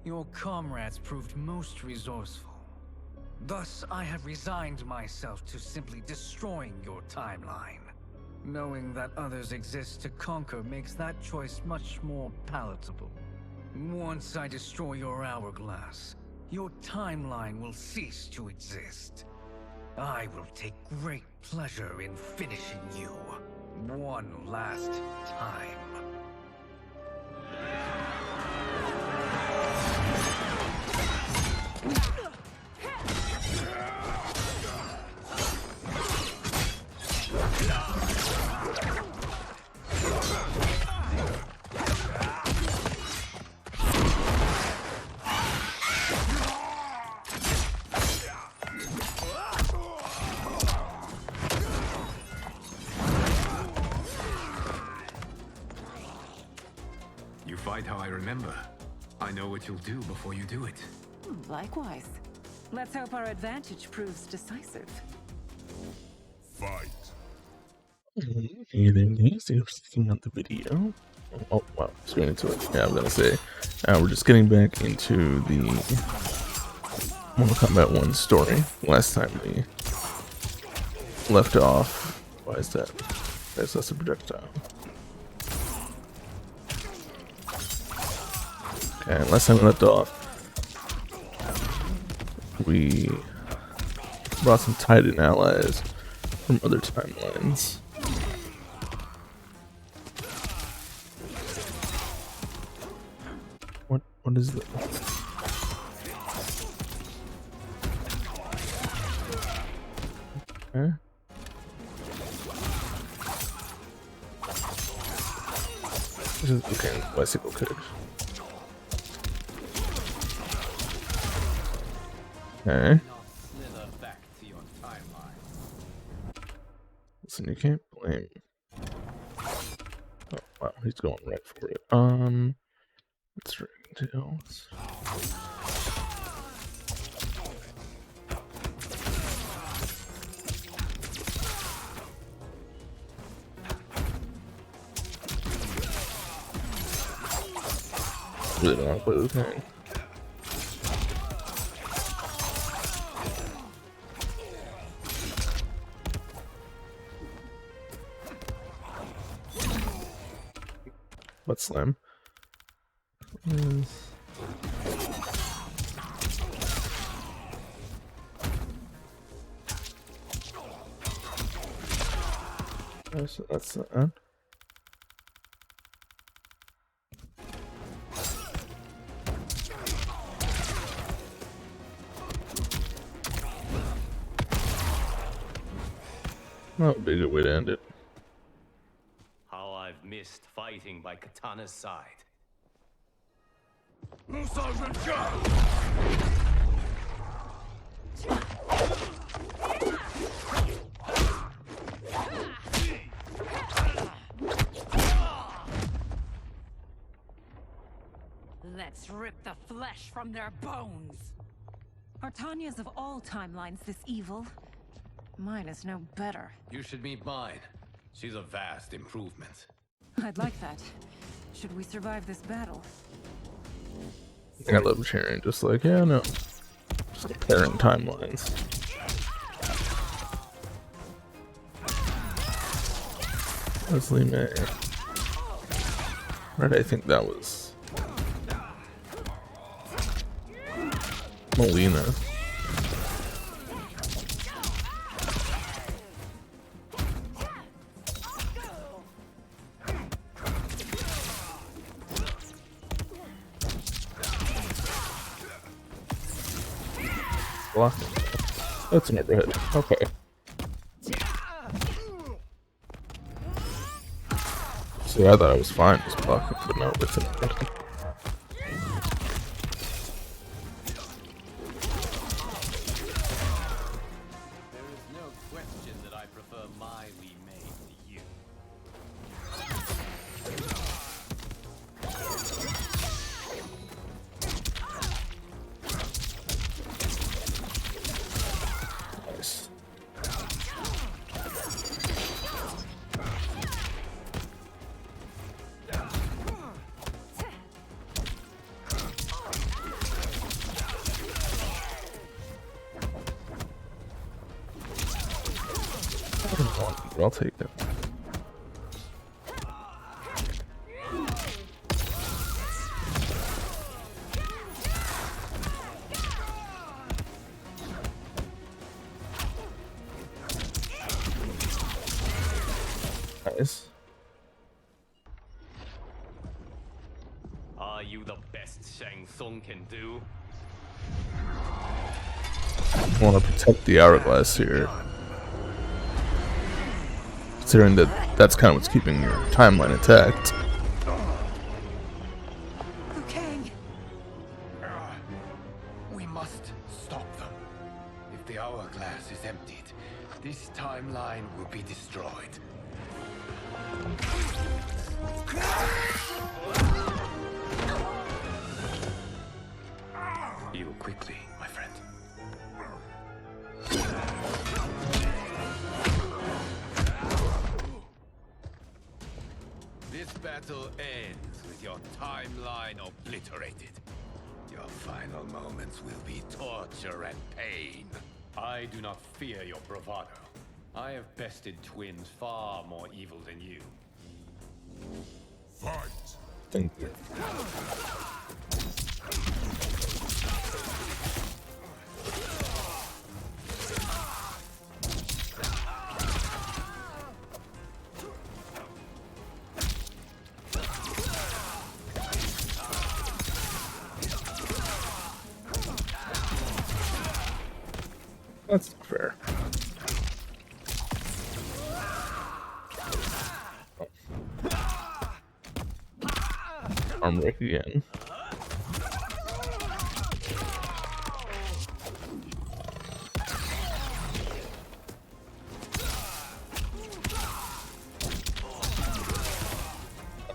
Your comrades proved most resourceful. Thus, I have resigned myself to simply destroying your timeline. Knowing that others exist to conquer makes that choice much more palatable. Once I destroy your hourglass, your timeline will cease to exist. I will take great pleasure in finishing you one last time. You fight how I remember. I know what you'll do before you do it. Likewise. Let's hope our advantage proves decisive. Fight. Hey there guys, thanks for checking out the video. Oh wow, straight into it. Yeah, I was gonna say, we're just getting back into the Mortal Kombat 1 story. Last time we left off, why is that? That's a projectile. Okay, last time we left off, we brought some Titan allies from other timelines. What is this? Okay. This is okay, bicycle cage. Okay. Listen, you can't blame. Oh wow, he's going right for it. Let's ring tails. Really don't want to play with Kang. What slam? So that's that. That would be a good way to end it. How I've missed fighting by Katana's side. Let's rip the flesh from their bones. Are Tanya's of all timelines this evil? Mine is no better. You should meet mine. She's a vast improvement. I'd like that. Should we survive this battle? I love sharing, just like, yeah, no. Just comparing timelines. Leslie May. Right, I think that was Molina. That's an overhead. Okay. See, I thought I was fine just blocking, but no, it's an overhead. There is no question that I prefer my remake to you. Nice. I'll take it. Nice. Are you the best Shang Tsung can do? I want to protect the hourglass here. Considering that that's kind of what's keeping your timeline intact. We must stop them. If the hourglass is emptied, this timeline will be destroyed. Heal quickly, my friend. battle ends with your timeline obliterated. Your final moments will be torture and pain. I do not fear your bravado. I have bested twins far more evil than you. Fight! Thank you. That's not fair. Arm break again.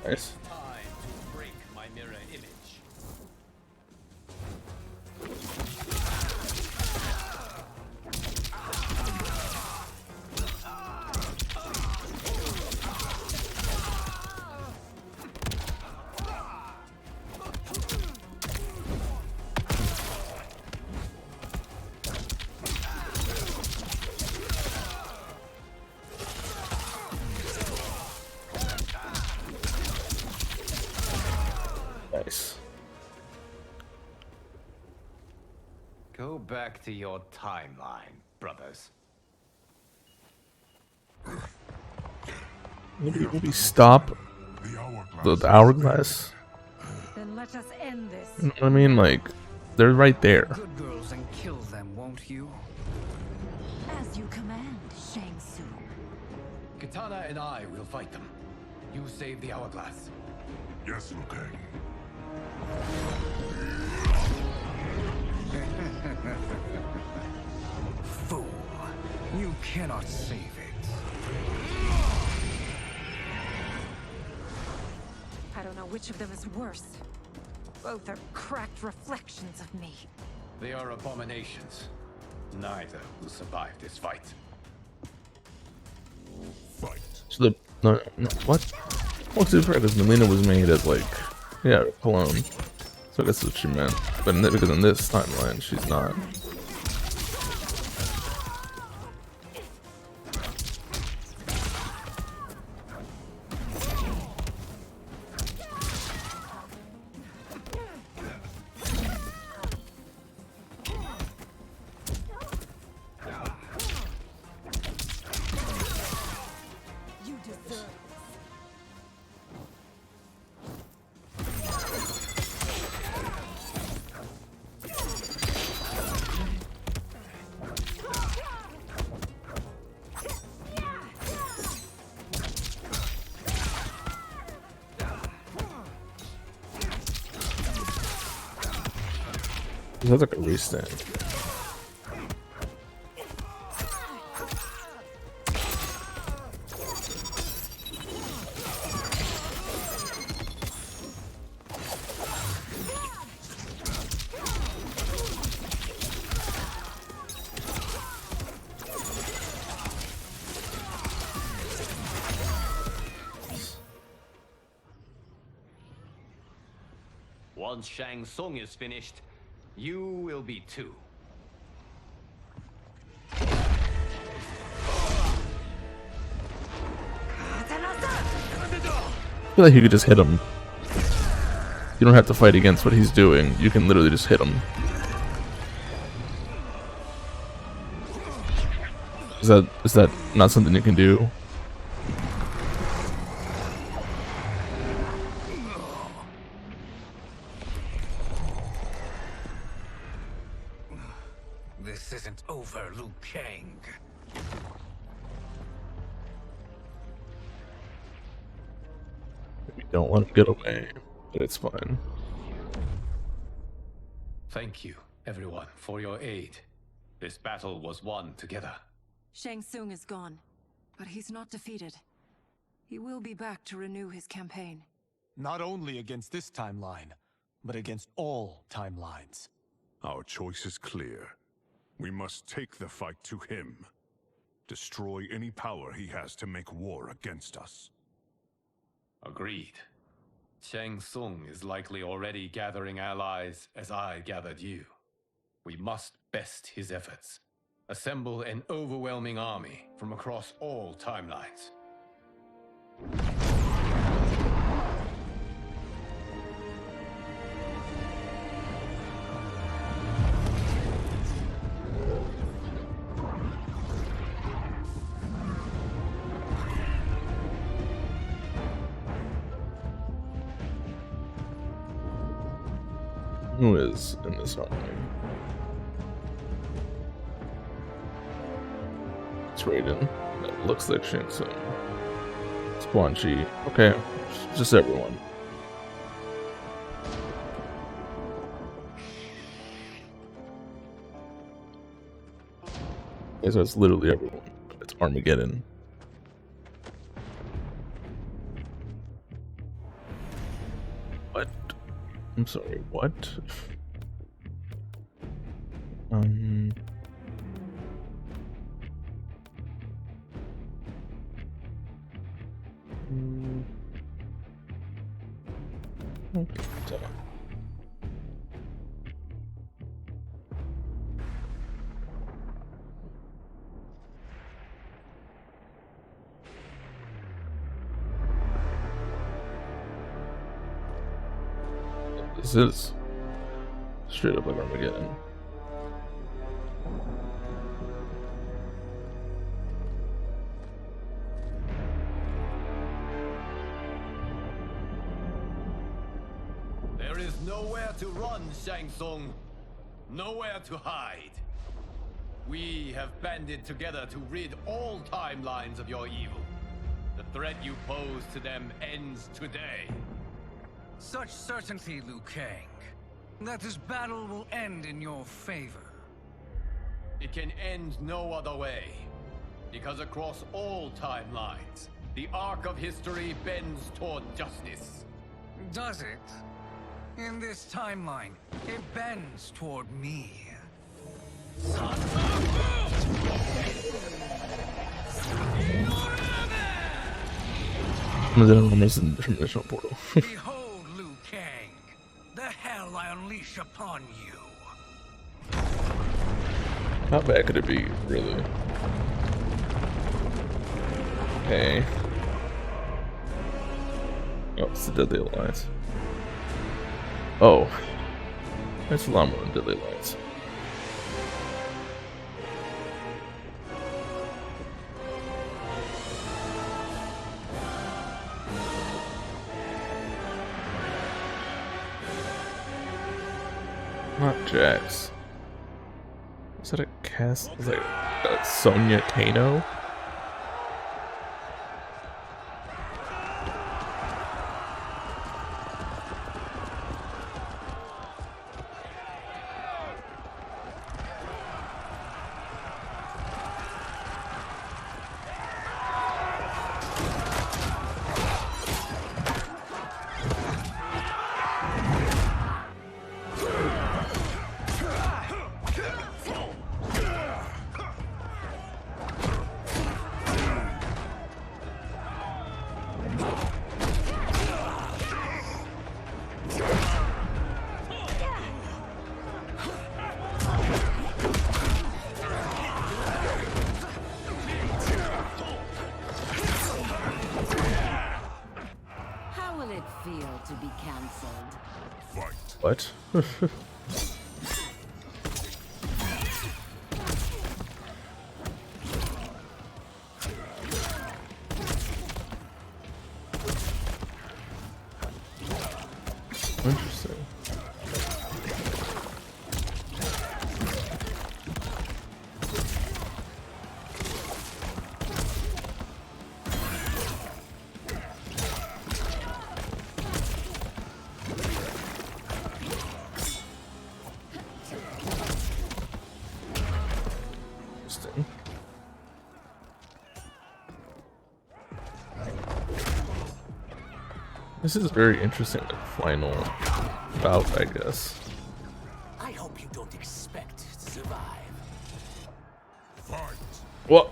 Nice. Time to break my mirror image. Nice. Go back to your timeline, brothers. Maybe stop the hourglass. Then let us end this. You know what I mean? Like, they're right there. Good girls and kill them, won't you? As you command, Shang Tsung. Katana and I will fight them. You save the hourglass. Yes, Liu Kang. Fool. You cannot save it. I don't know which of them is worse. Both are cracked reflections of me. They are abominations. Neither will survive this fight. Fight. So the no, what? Well, to be fair, because Melina was made as like, yeah, a clone. So I guess that's what she meant. But because in this timeline, she's not. You deserve That's like a restand. Once Shang Tsung is finished, you will be too. I feel like you could just hit him. You don't have to fight against what he's doing. You can literally just hit him. Is that not something you can do? This isn't over, Liu Kang. We don't want to get away, but it's fine. Thank you, everyone, for your aid. This battle was won together. Shang Tsung is gone, but he's not defeated. He will be back to renew his campaign. Not only against this timeline, but against all timelines. Our choice is clear. We must take the fight to him. Destroy any power he has to make war against us. Agreed. Shang Tsung is likely already gathering allies as I gathered you. We must best his efforts. Assemble an overwhelming army from across all timelines. Who is in this army? It's Raiden. That looks like Shang Tsung. It's Quan Chi. Okay, just everyone. Okay, so it's literally everyone. It's Armageddon. What? I'm sorry, what? This is straight up like Armageddon. There is nowhere to run, Shang Tsung. Nowhere to hide. We have banded together to rid all timelines of your evil. The threat you pose to them ends today. Such certainty, Liu Kang, that this battle will end in your favor. It can end no other way. Because across all timelines, the arc of history bends toward justice. Does it? In this timeline, it bends toward me. I'm gonna almost in the dimensional portal. Behold, Liu Kang, the hell I unleash upon you. How bad could it be, really? Okay. Oh, it's the Deadly Alliance. Oh. That's a lot more than Deadly Alliance. Not Jax. Is that a cast? Is that Sonya Kano? How will it feel to be cancelled? What? Interesting. Interesting. This is very interesting, the final bout, I guess. I hope you don't expect to survive. Fight. What?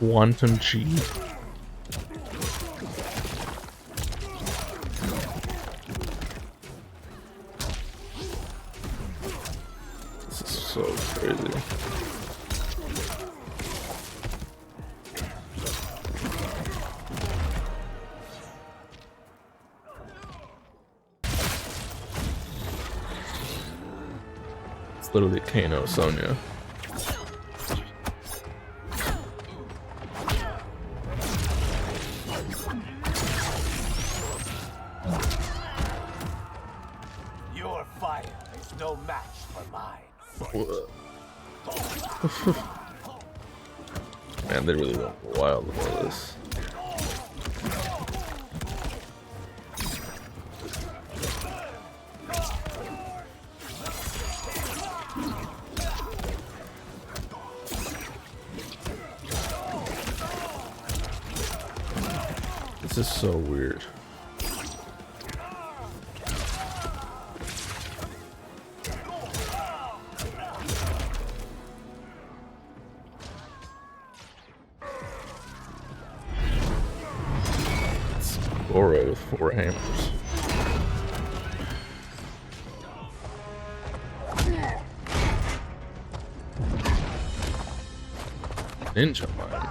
Quantum Chi. This is so crazy. It's literally Kano Sonya. Your fire is no match for mine. Man, they really went wild with all this. This is so weird. It's Goro with 4 hammers. Ninja Mine.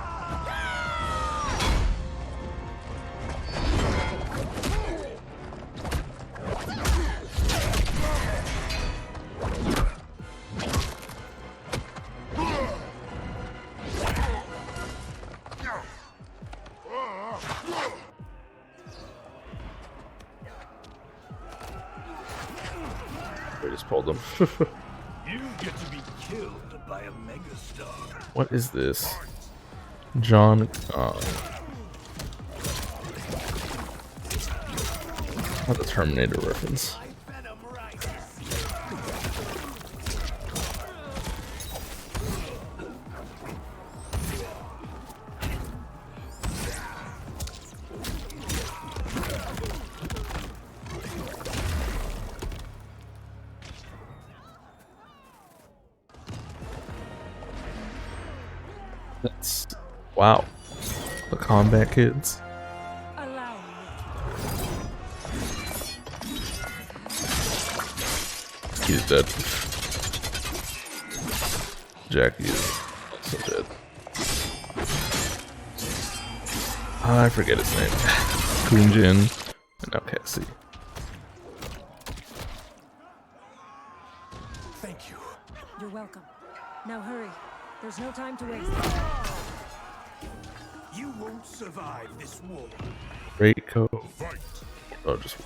We just pulled them. You get to be killed by a megastar. What is this? John. Not the Terminator reference. That's wow. The combat kids. He's dead. Jackie is also dead. I forget his name. Kunjin. And now Cassie. Thank you. You're welcome. Now hurry. There's no time to waste. You won't survive this war. Great coat. Oh, just.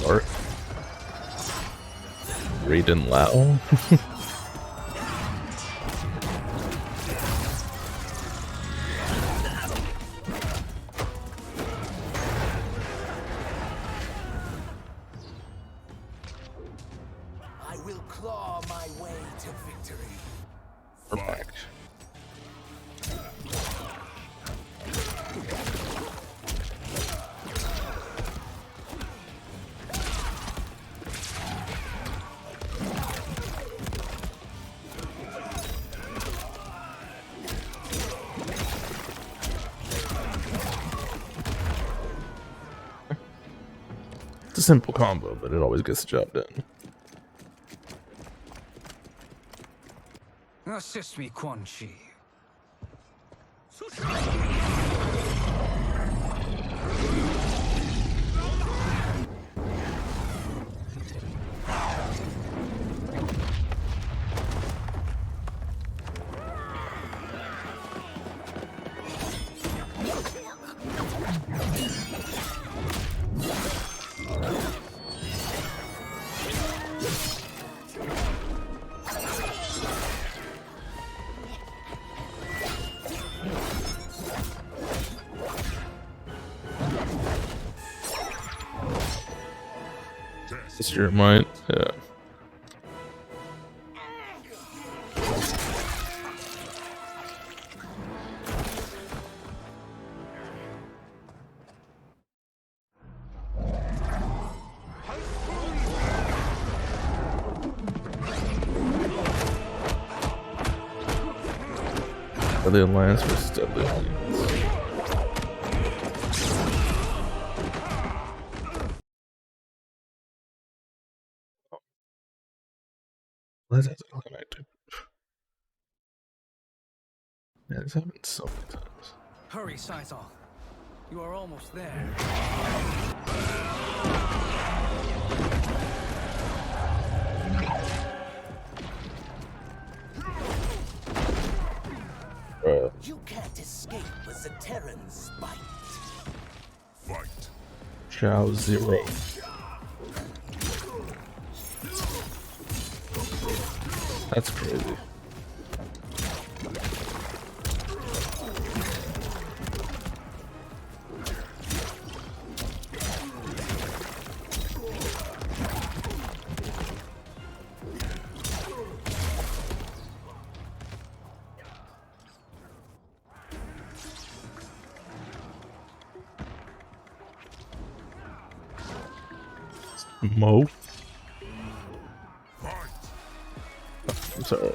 Art. Raiden Lao. I will claw my way to victory. We're back. It's a simple combo, but it always gets the job done. Assist me, Quan Chi. Sister of mine. Yeah. The Alliance versus Deadly Alliance. Let's have to connect. Yeah, this happened so many times. Hurry, Saisal. You are almost there. You can't escape a Zaterran's bite. Fight. Chao Zero. That's crazy. Mo. I'm sorry.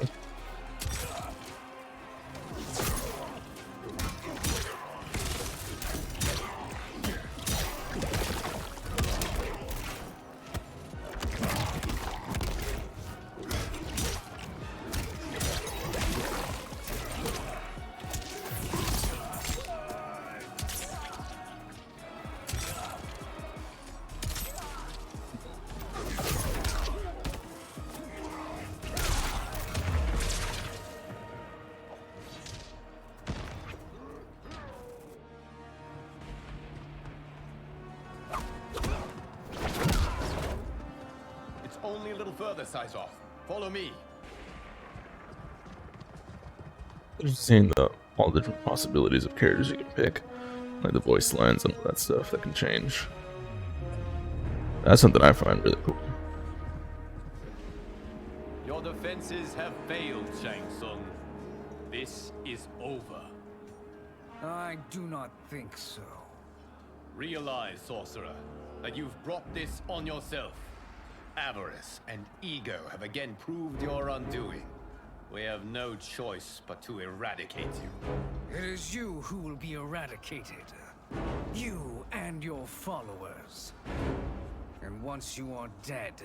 Only a little further, Saisal. Follow me. Just seeing all the different possibilities of characters you can pick, like the voice lines and all that stuff that can change. That's something I find really cool. Your defenses have failed, Shang Tsung. This is over. I do not think so. Realize, sorcerer, that you've brought this on yourself. Avarice and ego have again proved your undoing. We have no choice but to eradicate you. It is you who will be eradicated. You and your followers. And once you are dead,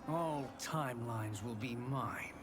all timelines will be mine.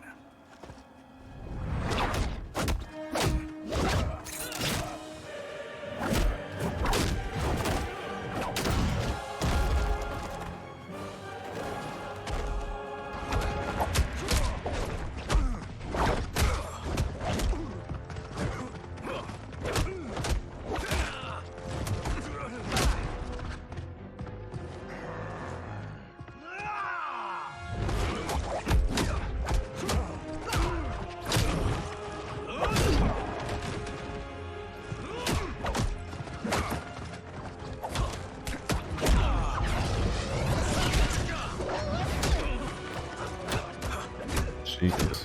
Jesus.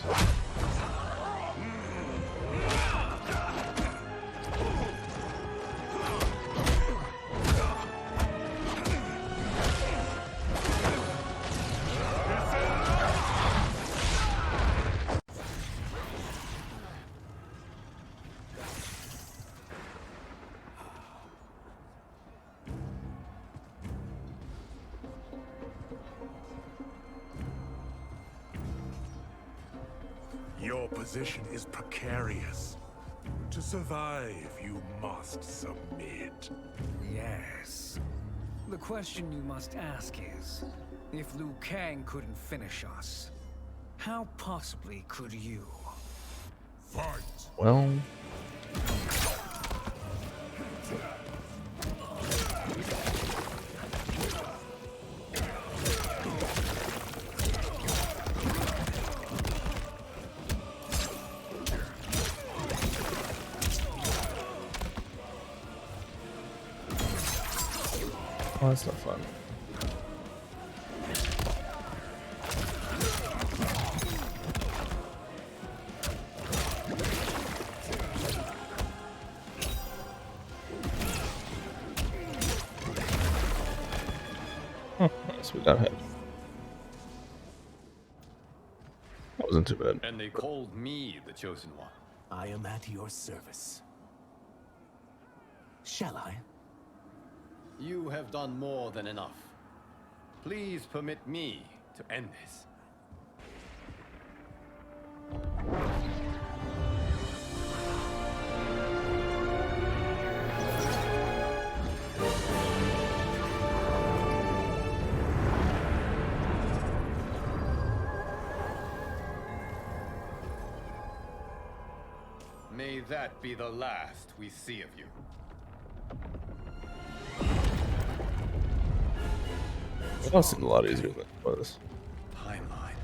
Your position is precarious. To survive, you must submit. Yes. The question you must ask is, if Liu Kang couldn't finish us, how possibly could you? Fight! Well... Oh, that's not fun. Oh, nice, we got ahead. That wasn't too bad. And they called me the Chosen One. I am at your service. Shall I? You have done more than enough. Please permit me to end this. May that be the last we see of you. It all seemed a lot easier than it was. Timeline.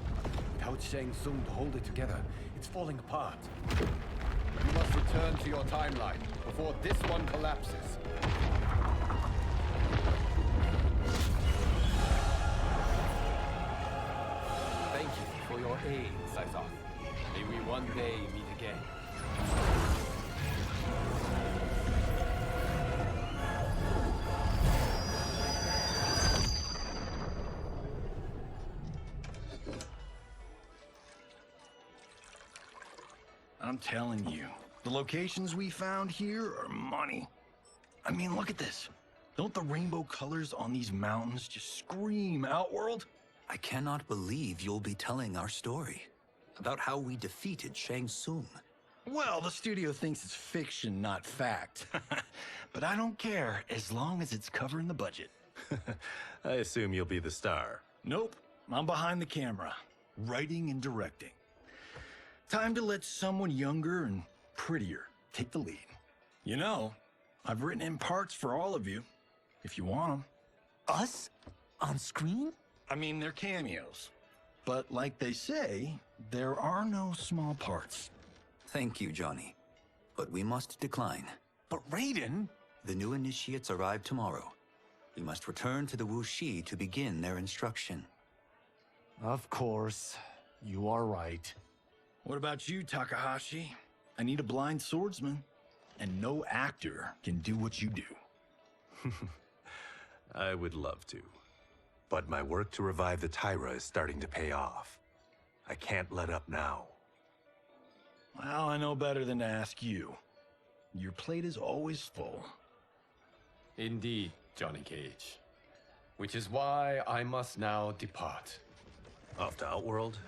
Without Shang Tsung to hold it together, it's falling apart. You must return to your timeline before this one collapses. Thank you for your aid, Saizoth. May we one day meet again. I'm telling you, the locations we found here are money. I mean, look at this. Don't the rainbow colors on these mountains just scream Outworld? I cannot believe you'll be telling our story about how we defeated Shang Tsung. Well, the studio thinks it's fiction, not fact. But I don't care, as long as it's covering the budget. I assume you'll be the star. Nope, I'm behind the camera, writing and directing. Time to let someone younger and prettier take the lead. You know, I've written in parts for all of you, if you want them. Us? On screen? I mean, they're cameos. But like they say, there are no small parts. Thank you, Johnny. But we must decline. But Raiden? The new initiates arrive tomorrow. We must return to the Wuxi to begin their instruction. Of course. You are right. What about you, Takahashi? I need a blind swordsman, and no actor can do what you do. I would love to. But my work to revive the Tyra is starting to pay off. I can't let up now. Well, I know better than to ask you. Your plate is always full. Indeed, Johnny Cage. Which is why I must now depart. Off to Outworld?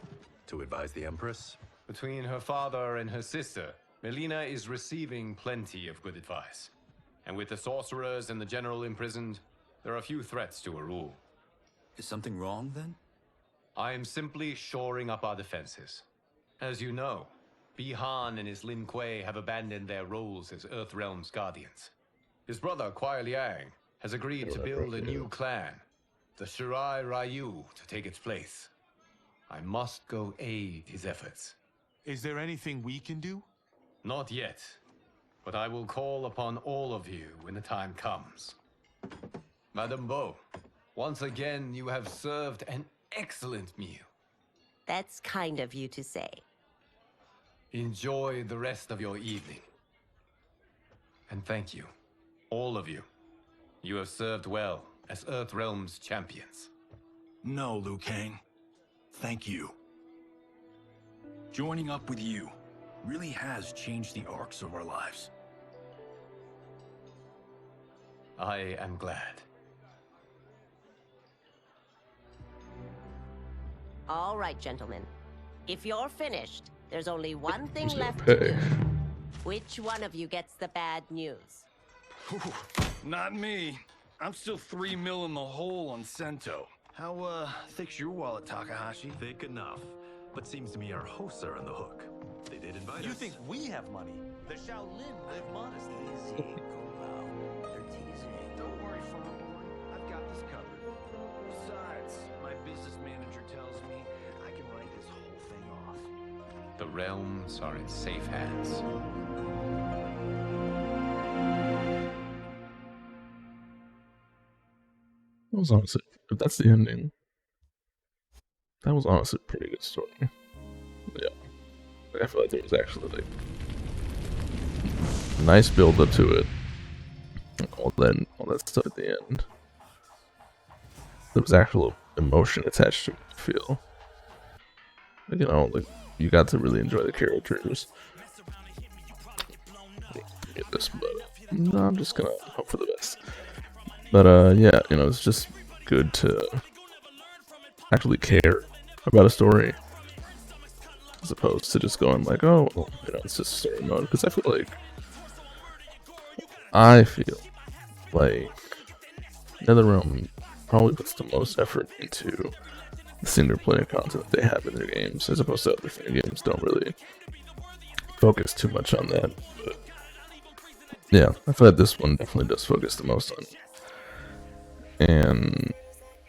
To advise the Empress? Between her father and her sister, Melina is receiving plenty of good advice. And with the sorcerers and the general imprisoned, there are few threats to her rule. Is something wrong, then? I am simply shoring up our defenses. As you know, Bi-Han and his Lin Kuei have abandoned their roles as Earthrealm's guardians. His brother, Kuai Liang, has agreed to build a new clan, the Shirai Ryu, to take its place. I must go aid his efforts. Is there anything we can do? Not yet, but I will call upon all of you when the time comes. Madame Bo, once again you have served an excellent meal. That's kind of you to say. Enjoy the rest of your evening. And thank you, all of you. You have served well as Earthrealm's champions. No, Liu Kang. Thank you. Joining up with you really has changed the arcs of our lives. I am glad. All right, gentlemen. If you're finished, there's only one thing Who's gonna left to pay? do. Which one of you gets the bad news? Not me. I'm still 3 mil in the hole on Sento. How, thick's your wallet, Takahashi? Thick enough. But seems to me our hosts are on the hook. They did invite us. You think we have money? The Shaolin live modestly. They're teasing. Don't worry, farm boy. I've got this covered. Besides, my business manager tells me I can write this whole thing off. The realms are in safe hands. That was honestly, if that's the ending, that was honestly a pretty good story. Yeah. I feel like there was actually like nice build up to it. All that stuff at the end. there was actual emotion attached to it. I feel like, you know, like you got to really enjoy the characters. Get this, but no, I'm just gonna hope for the best. But yeah, you know, it's just good to actually care about a story as opposed to just going like, oh, well, you know, it's just story mode. Because I feel like NetherRealm probably puts the most effort into the single player content that they have in their games, as opposed to other games don't really focus too much on that. But yeah, I feel like this one definitely does focus the most on it. And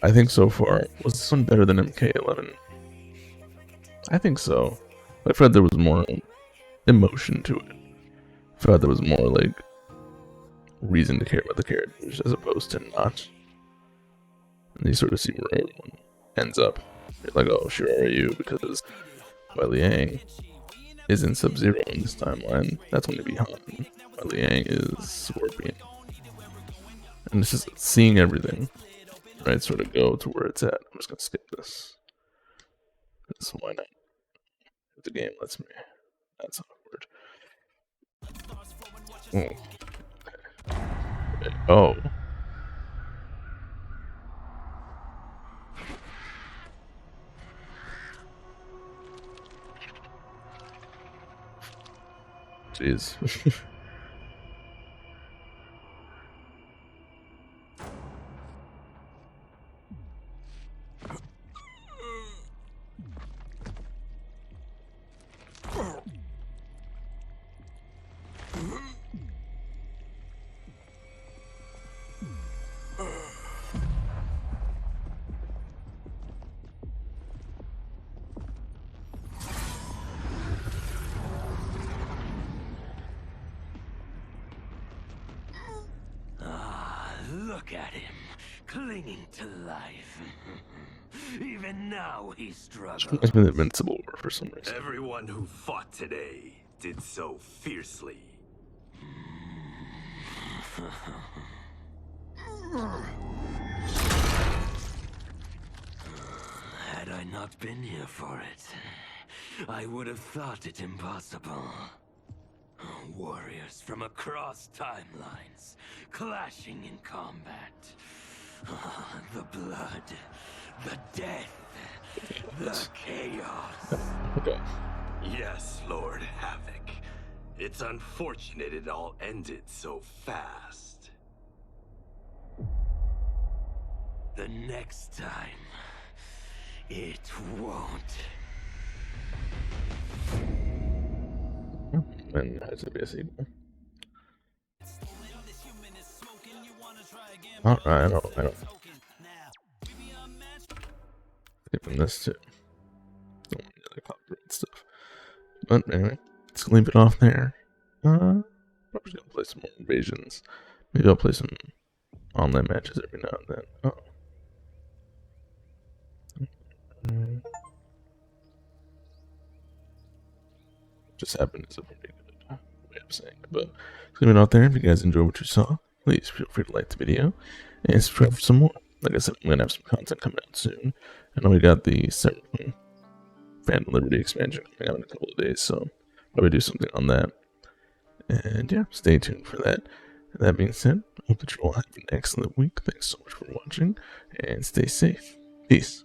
I think so far, was this one better than MK11? I think so. I felt there was more emotion to it. I felt there was more like reason to care about the characters as opposed to not. And you sort of see where everyone ends up. You're like, oh, sure are you? Because while Liang isn't Sub-Zero in this timeline, that's going to be Han. While Liang is Scorpion. And it's just seeing everything, right, sort of go to where it's at. I'm just going to skip this. Because why not? If the game lets me. That's awkward. Oh. Jeez. Look at him, clinging to life. Even now he struggles. It's been invincible for some reason. Everyone who fought today did so fiercely. Had I not been here for it, I would have thought it impossible. Warriors from across timelines, clashing in combat. The blood, the death, the chaos. Okay. Yes, Lord Havoc. It's unfortunate it all ended so fast. The next time, it won't. And has to be a sequel. Alright, I don't. Skipping this too. Don't want the other copyright stuff. But anyway, let's leave it off there. Probably just gonna play some more invasions. Maybe I'll play some online matches every now and then. Oh. Just happened is a pretty good way of saying it. But leave it out there. If you guys enjoyed what you saw, please feel free to like the video and subscribe for some more. Like I said, I'm gonna have some content coming out soon. I know we got the Phantom Liberty expansion coming out in a couple of days, so probably do something on that. And yeah, stay tuned for that. And that being said, I hope that you all have an excellent week. Thanks so much for watching, and stay safe. Peace.